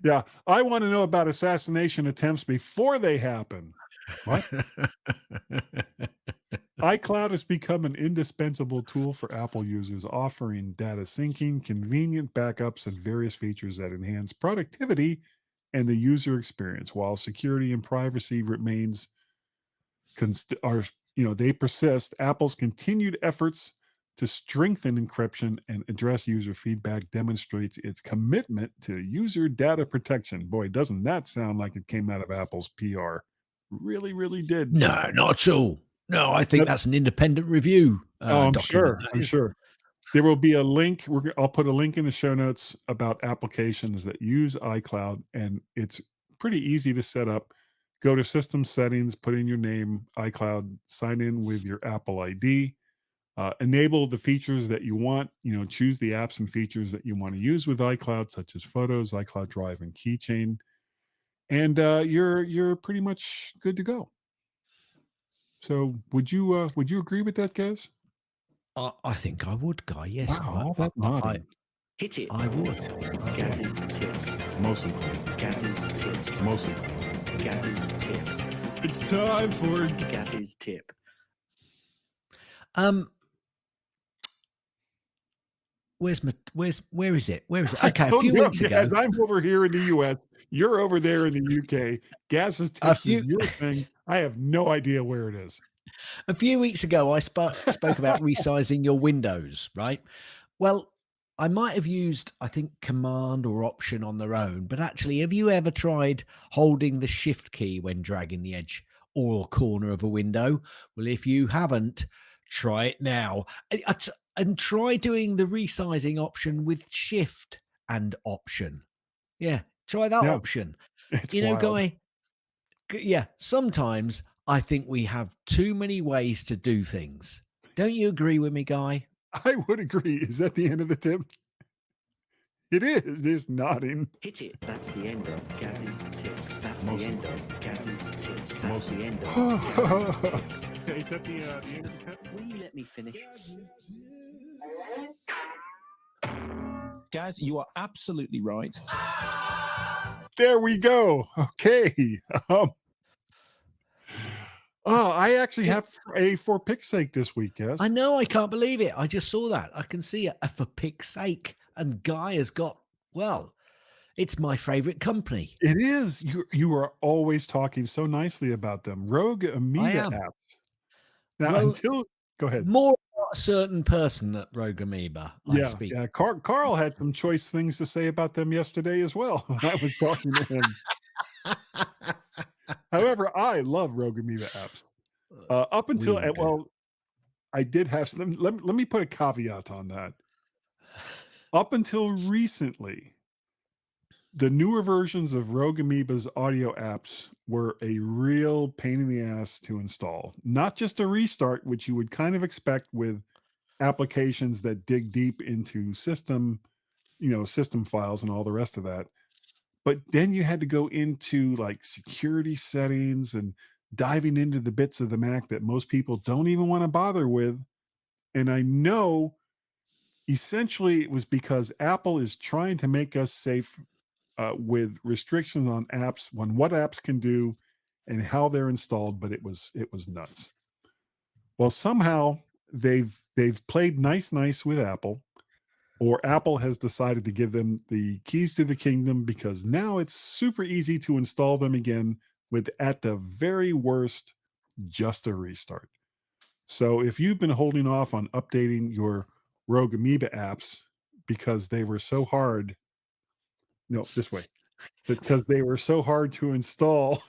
Yeah, I want to know about assassination attempts before they happen. What? iCloud has become an indispensable tool for Apple users, offering data syncing, convenient backups, and various features that enhance productivity and the user experience. While security and privacy remains they persist. Apple's continued efforts to strengthen encryption and address user feedback demonstrates its commitment to user data protection. Boy, doesn't that sound like it came out of Apple's PR? Really, really did. No, not at all. No, I think that's an independent review. I'm sure. There will be a link. I'll put a link in the show notes about applications that use iCloud, and it's pretty easy to set up. Go to System Settings, put in your name, iCloud, sign in with your Apple ID, enable the features that you want. Choose the apps and features that you want to use with iCloud, such as Photos, iCloud Drive, and Keychain, and you're pretty much good to go. So, would you agree with that, Gaz? I think I would, Guy. Yes, wow, I hit it. I would. Gaz's tips. Mostly. Gaz's tips. Mostly. Gaz's tips. It's time for Gaz's tip. Where is it? Okay, a few weeks ago. I'm over here in the US. You're over there in the UK. Gaz's tips is your thing. I have no idea where it is. A few weeks ago, I spoke about resizing your windows, right? Well, I might have used, I think, Command or Option on their own, but actually, have you ever tried holding the Shift key when dragging the edge or corner of a window? Well, if you haven't, try it now. And try doing the resizing option with Shift and Option. Yeah, try that option. It's wild. Guy, yeah, sometimes I think we have too many ways to do things. Don't you agree with me, Guy? I would agree. Is that the end of the tip? It is. There's nodding. Hit it. That's the end of Gaz's tips. That's the end of Gaz's tips. That's the end of Gaz's tips. Is that the end of the tip? Will you let me finish? Gaz, you are absolutely right. There we go. Okay. I actually have a for pick's sake this week, yes. I know, I can't believe it. I just saw that. I can see it. For pick's sake. And Guy has got, well, it's my favorite company. It is. You are always talking so nicely about them. Rogue Amoeba apps. Now, Well, go ahead. More about a certain person at Rogue Amoeba. I speak. Yeah. Carl had some choice things to say about them yesterday as well. I was talking to him. However, I love Rogue Amoeba apps. Up until I did have some. Let me put a caveat on that. Up until recently, the newer versions of Rogue Amoeba's audio apps were a real pain in the ass to install. Not just a restart, which you would kind of expect with applications that dig deep into system files and all the rest of that. But then you had to go into like security settings and diving into the bits of the Mac that most people don't even want to bother with. And I know essentially it was because Apple is trying to make us safe with restrictions on apps, on what apps can do and how they're installed, but it was nuts. Well, somehow they've played nice with Apple, or Apple has decided to give them the keys to the kingdom because now it's super easy to install them again with, at the very worst, just a restart. So if you've been holding off on updating your Rogue Amoeba apps because they were so hard, no, this way, because they were so hard to install,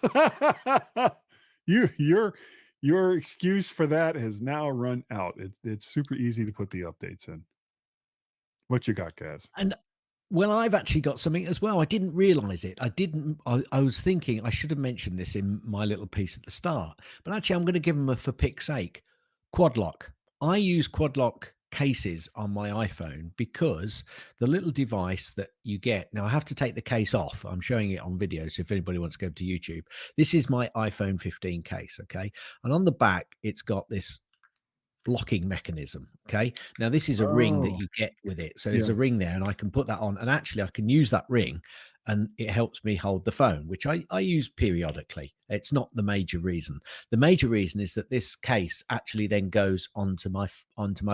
your excuse for that has now run out. It's super easy to put the updates in. What you got, Gaz? And well, I've actually got something as well. I didn't realize it. I was thinking I should have mentioned this in my little piece at the start, but actually I'm going to give them a for pick's sake. Quad lock. I use quad lock cases on my iPhone because the little device that you get, now I have to take the case off. I'm showing it on video. So if anybody wants to go to YouTube, this is my iPhone 15 case. Okay. And on the back, it's got this locking mechanism. Okay. Now this is a ring that you get with it. So there's a ring there and I can put that on, and actually I can use that ring and it helps me hold the phone, which I use periodically. It's not the major reason. The major reason is that this case actually then goes onto my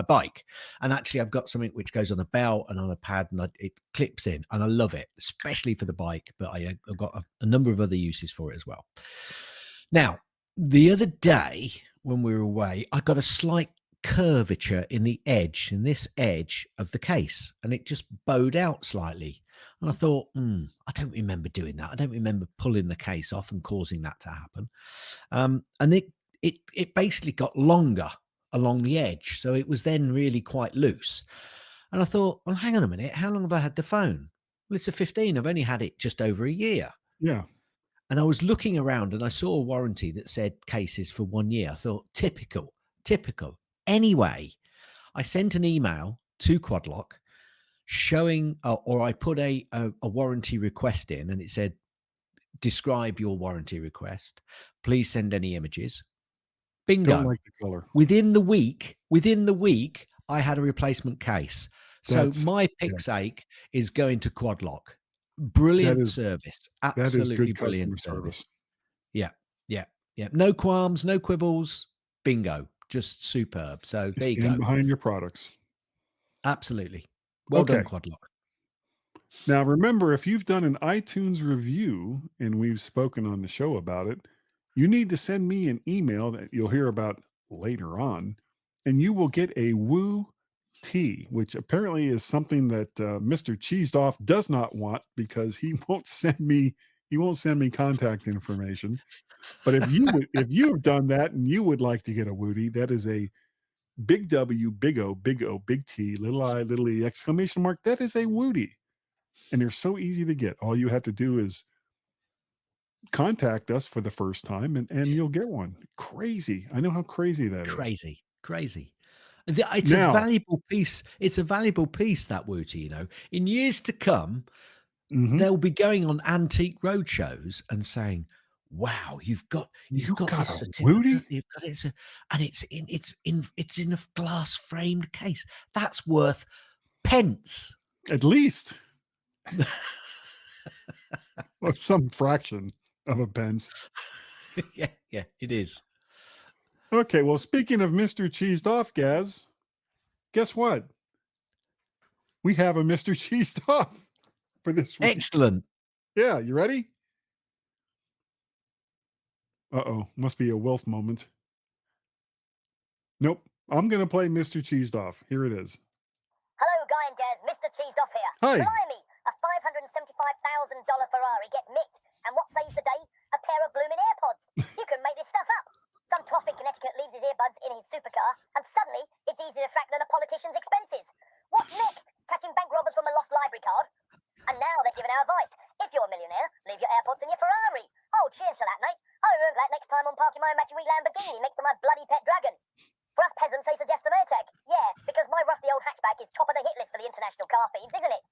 bike. And actually I've got something which goes on a belt and on a pad, and it clips in, and I love it, especially for the bike, but I've got a number of other uses for it as well. Now, the other day when we were away, I got a slight curvature in this edge of the case, and it just bowed out slightly. And I thought, I don't remember doing that. I don't remember pulling the case off and causing that to happen. And it basically got longer along the edge. So it was then really quite loose. And I thought, well, hang on a minute. How long have I had the phone? Well, it's a 15. I've only had it just over a year. Yeah. And I was looking around and I saw a warranty that said cases for 1 year. I thought, typical. Anyway, I sent an email to Quadlock showing, or I put a warranty request in, and it said, describe your warranty request. Please send any images. Bingo. Don't like the color. Within the week, I had a replacement case. So my pick's sake is going to Quadlock. Brilliant service. Absolutely brilliant service. Yeah. No qualms, no quibbles. Bingo. Just superb. So there you go. Behind your products. Absolutely. Well done, Quadlock. Now, remember, if you've done an iTunes review and we've spoken on the show about it, you need to send me an email that you'll hear about later on, and you will get a Woo tea, which apparently is something that Mr. Cheesed Off does not want because he won't send me contact information. But if you have done that and you would like to get a Woody, that is a big W, big O, big T, little I, little E, exclamation mark. That is a Woody. And they're so easy to get. All you have to do is contact us for the first time and you'll get one. Crazy. I know how crazy that is. Crazy. It's a valuable piece. It's a valuable piece, that Wooty, in years to come, they'll be going on antique roadshows and saying, wow, you've got this certificate. You've got it, and it's in a glass framed case. That's worth pence. At least. Or some fraction of a pence. Yeah, it is. Okay, well, speaking of Mr. Cheesed Off, Gaz, guess what? We have a Mr. Cheesed Off for this week. Excellent. Yeah, you ready? Uh-oh, must be a Wilf moment. Nope, I'm going to play Mr. Cheesed Off. Here it is. Hello, Guy and Gaz. Mr. Cheesed Off here. Hi. Blimey, a $575,000 Ferrari gets nicked. And what saves the day? A pair of blooming AirPods. You can make this stuff up. Some twat in Connecticut leaves his earbuds in his supercar, and suddenly it's easier to track than a politician's expenses. What's next? Catching bank robbers from a lost library card? And now they're giving our advice. If you're a millionaire, leave your AirPods in your Ferrari. Oh, cheers for that, mate. I remember that next time I'm parking my imaginary Lamborghini next to my bloody pet dragon. For us peasants, they suggest some AirTag. Yeah, because my rusty old hatchback is top of the hit list for the international car thieves, isn't it?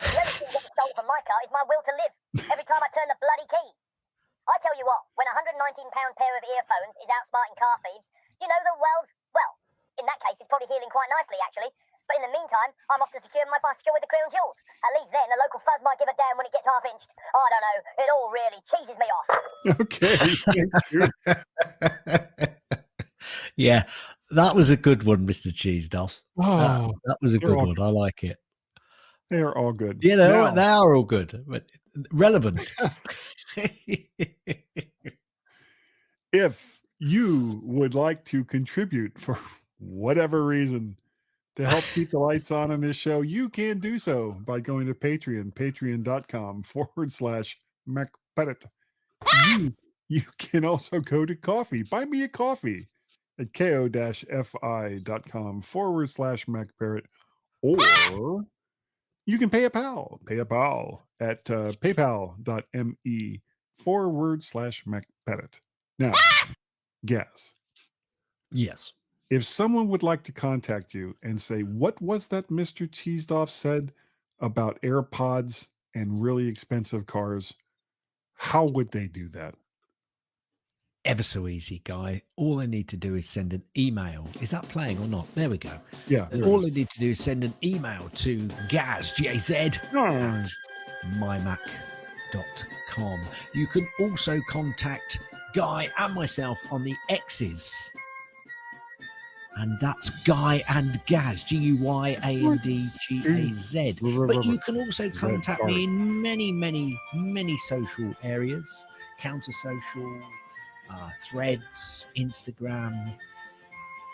The only thing getting stolen from my car is my will to live. Every time I turn the bloody key. I tell you what, when a £119 pair of earphones is outsmarting car thieves, you know the world's, well, in that case, it's probably healing quite nicely, actually. But in the meantime, I'm off to secure my bicycle with the crown jewels. At least then, the local fuzz might give a damn when it gets half-inched. I don't know. It all really cheeses me off. Okay, thank you. Yeah, that was a good one, Mr. Cheesed Off. Oh, That was a they're good all one. I like it. they are all good. Yeah, Now, they are all good, but relevant. if you would like to contribute for whatever reason to help keep the lights on in this show, you can do so by going to Patreon, patreon.com/MacPettit. You can also go to coffee, buy me a coffee at ko-fi.com/MacParrot, or you can pay a pal at paypal.me/MacPettit. Now, Gaz, Yes. if someone would like to contact you and say, what was that Mr. Cheesed Off said about AirPods and really expensive cars, how would they do that? Ever so easy, Guy. All they need to do is send an email. Is that playing or not? There we go. Yeah. there it All is. they need to do is send an email to Gaz, G-A-Z, Oh, at mymac.com. You can also contact Guy and myself on the X's. And that's Guy and Gaz, G-U-Y-A-N-D-G-A-Z. But you can also contact me in many, many, many social areas. Counter social, Threads, Instagram,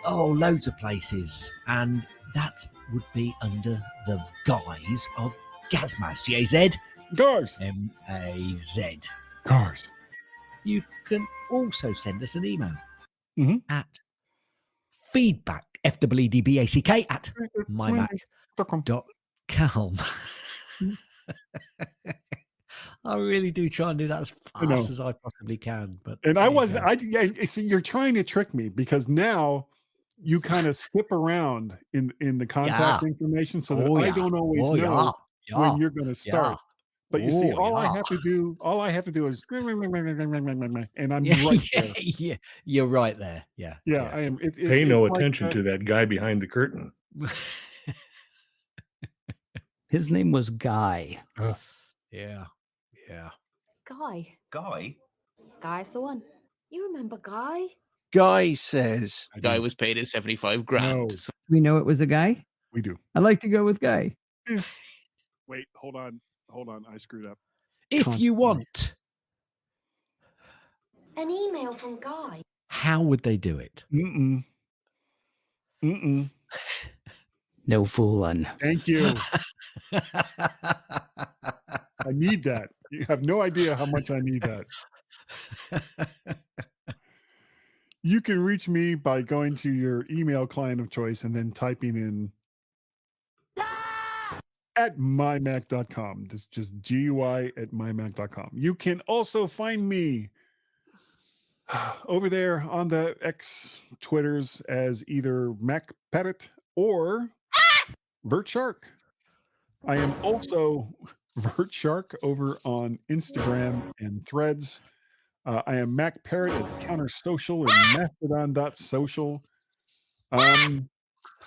loads of places. And that would be under the guise of Gazmaz, G-A-Z, Cars. M-A-Z. Cars. You can also send us an email Mhm. at feedback, F-W-E-D-B-A-C-K, at mymac.com. I really do try and do that as I know. fast as I possibly can. But And there I you wasn't, go. see, you're trying to trick me because now you kind of skip around in the contact information so that I don't always know when you're going to start. But you see, all I have to do is, and I'm right there. Yeah, you're right there. Yeah. I am. Pay no it's like attention that. to that guy behind the curtain. His name was Guy. Yeah. Guy. Guy? Guy's the one. You remember Guy? Guy says I Guy do. was paid his 75 grand. No. So We know it was a guy. We do. I like to go with Guy. Wait, hold on. I screwed up. If you want, An email from Guy. how would they do it? Mm-mm. No fooling. Thank you. I need that. You have no idea how much I need that. You can reach me by going to your email client of choice and then typing in at mymac.com. This is just GUI at mymac.com. You can also find me over there on the X Twitters as either Mac Pettit or Vert Shark. I am also Vert Shark over on Instagram and Threads. I am Mac Parrot at Counter Social and Mastodon.social.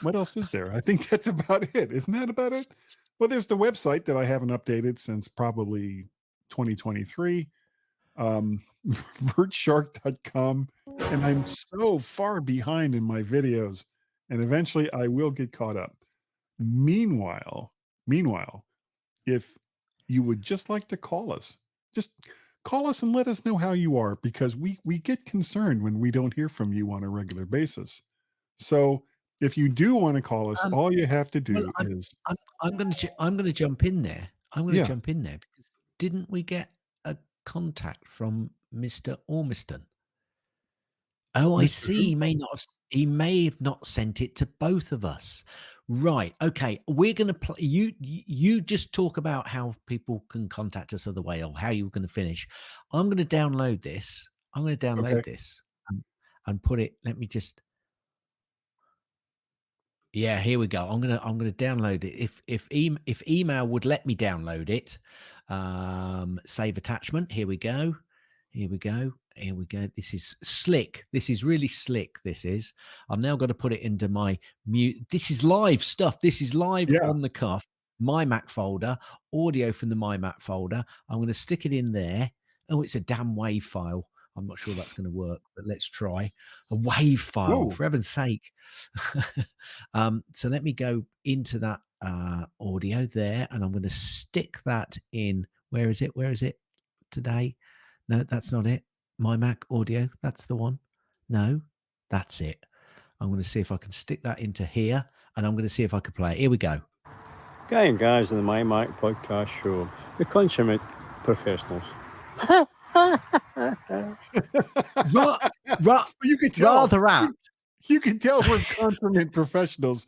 What else is there? I think that's about it. Isn't that about it? Well, there's the website that I haven't updated since probably 2023, vertshark.com, and I'm so far behind in my videos, and eventually I will get caught up. Meanwhile, if you would just like to call us, just call us and let us know how you are, because we get concerned when we don't hear from you on a regular basis. So if you do want to call us, all you have to do is I'm going to jump in there. I'm going to Yeah. jump in there because didn't we get a contact from Mr. Ormiston? Oh, I Mr. see. who? He may have not sent it to both of us. Right. Okay. We're going to play. You just talk about how people can contact us other way, or how you're going to finish. I'm going to download this. I'm going to download Okay. this and put it. Let me just. Yeah, here we go. I'm gonna download it. If email would let me download it, save attachment. Here we go. Here we go. Here we go. This is slick. This is really slick. This is. I'm now going to put it into my mute. This is live stuff. This is live Yeah. on the cuff. MyMac folder, audio from the MyMac folder. I'm going to stick it in there. Oh, it's a damn WAV file. I'm not sure that's going to work, but let's try a WAV file, Ooh. for heaven's sake. So let me go into that audio there, and I'm going to stick that in. Where is it? Where is it today? No, that's not it. MyMac audio. That's the one. No, that's it. I'm going to see if I can stick that into here, and I'm going to see if I can play it. Here we go. Guy and guys on the MyMac Podcast show. We consummate professionals. You can tell. Rather apt. You can tell we're consummate professionals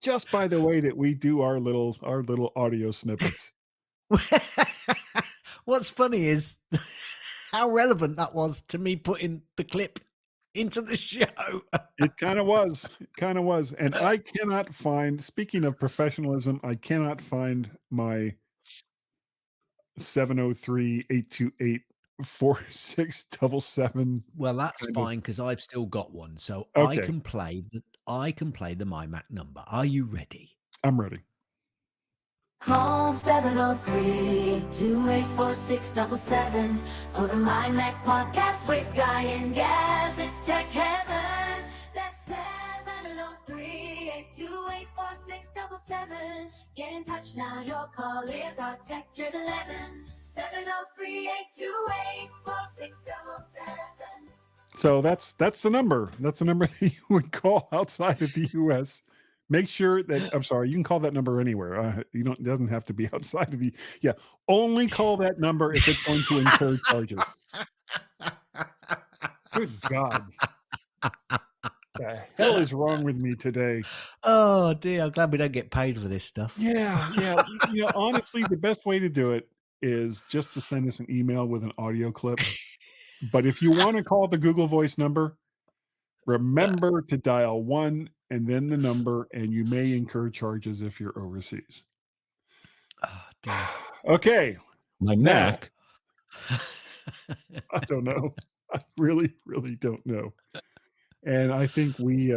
just by the way that we do our little audio snippets. What's funny is how relevant that was to me putting the clip into the show. It kind of was. It kind of was. And I cannot find, speaking of professionalism, I cannot find my 703-828-4677. Well, that's kind of- fine because I've still got one. So Okay. I can play the MyMac number. Are you ready? I'm ready. Call 703-284-677 for the MyMac Podcast with Guy and Gaz. It's tech heaven. That's 703-828-4677. Get in touch now. Your call is our tech driven 11. 703-828-4677. So that's the number. That's the number that you would call outside of the U.S. Make sure that, I'm sorry, you can call that number anywhere. It doesn't have to be outside of the, only call that number if it's going to incur charges. Good God. The hell is wrong with me today? Oh dear, I'm glad we don't get paid for this stuff. Yeah. Honestly, the best way to do it is just to send us an email with an audio clip. But if you want to call the Google Voice number, remember to dial 1 and then the number, and you may incur charges if you're overseas. Oh, dear. Okay. My Now, Mac. I don't know. I really, really don't know. And I think we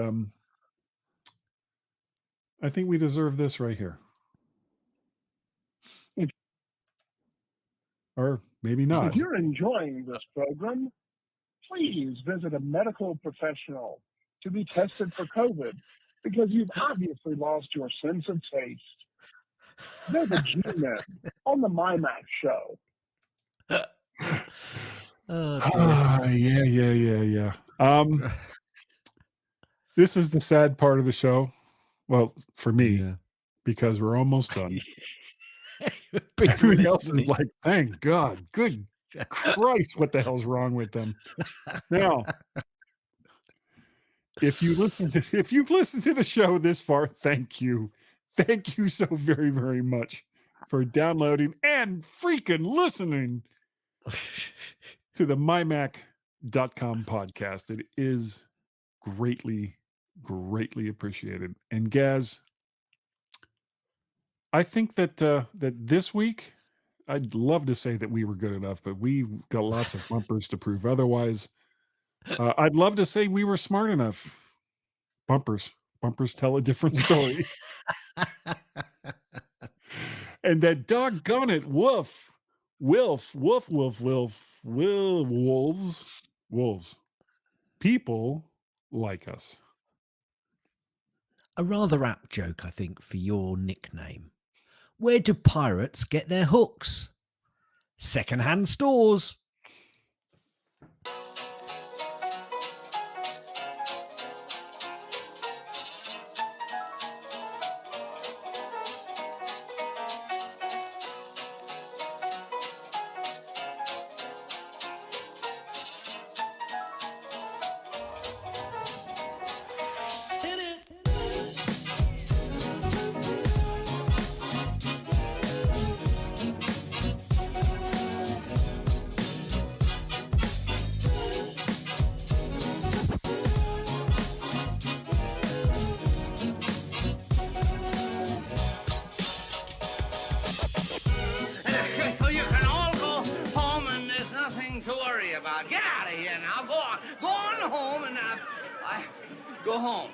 deserve this right here. Or maybe If not. you're enjoying this program, please visit a medical professional to be tested for COVID, because you've obviously lost your sense of taste. They're the G-Men on the MyMac show. Yeah. This is the sad part of the show. Well, for me, because we're almost done. Everybody else is like, thank God. Good Christ, what the hell's wrong with them? Now, if you've listened to the show this far, thank you. Thank you so very, very much for downloading and freaking listening to the MyMac.com podcast. It is greatly, greatly appreciated. And Gaz, I think that that this week, I'd love to say that we were good enough, but we've got lots of bumpers to prove otherwise. I'd love to say we were smart enough. Bumpers tell a different story. And that doggone it, wolves. People like us. A rather apt joke, I think, for your nickname. Where do pirates get their hooks? Second-hand stores. You can all go home and there's nothing to worry about. Get out of here now. Go on. Go on home and go home.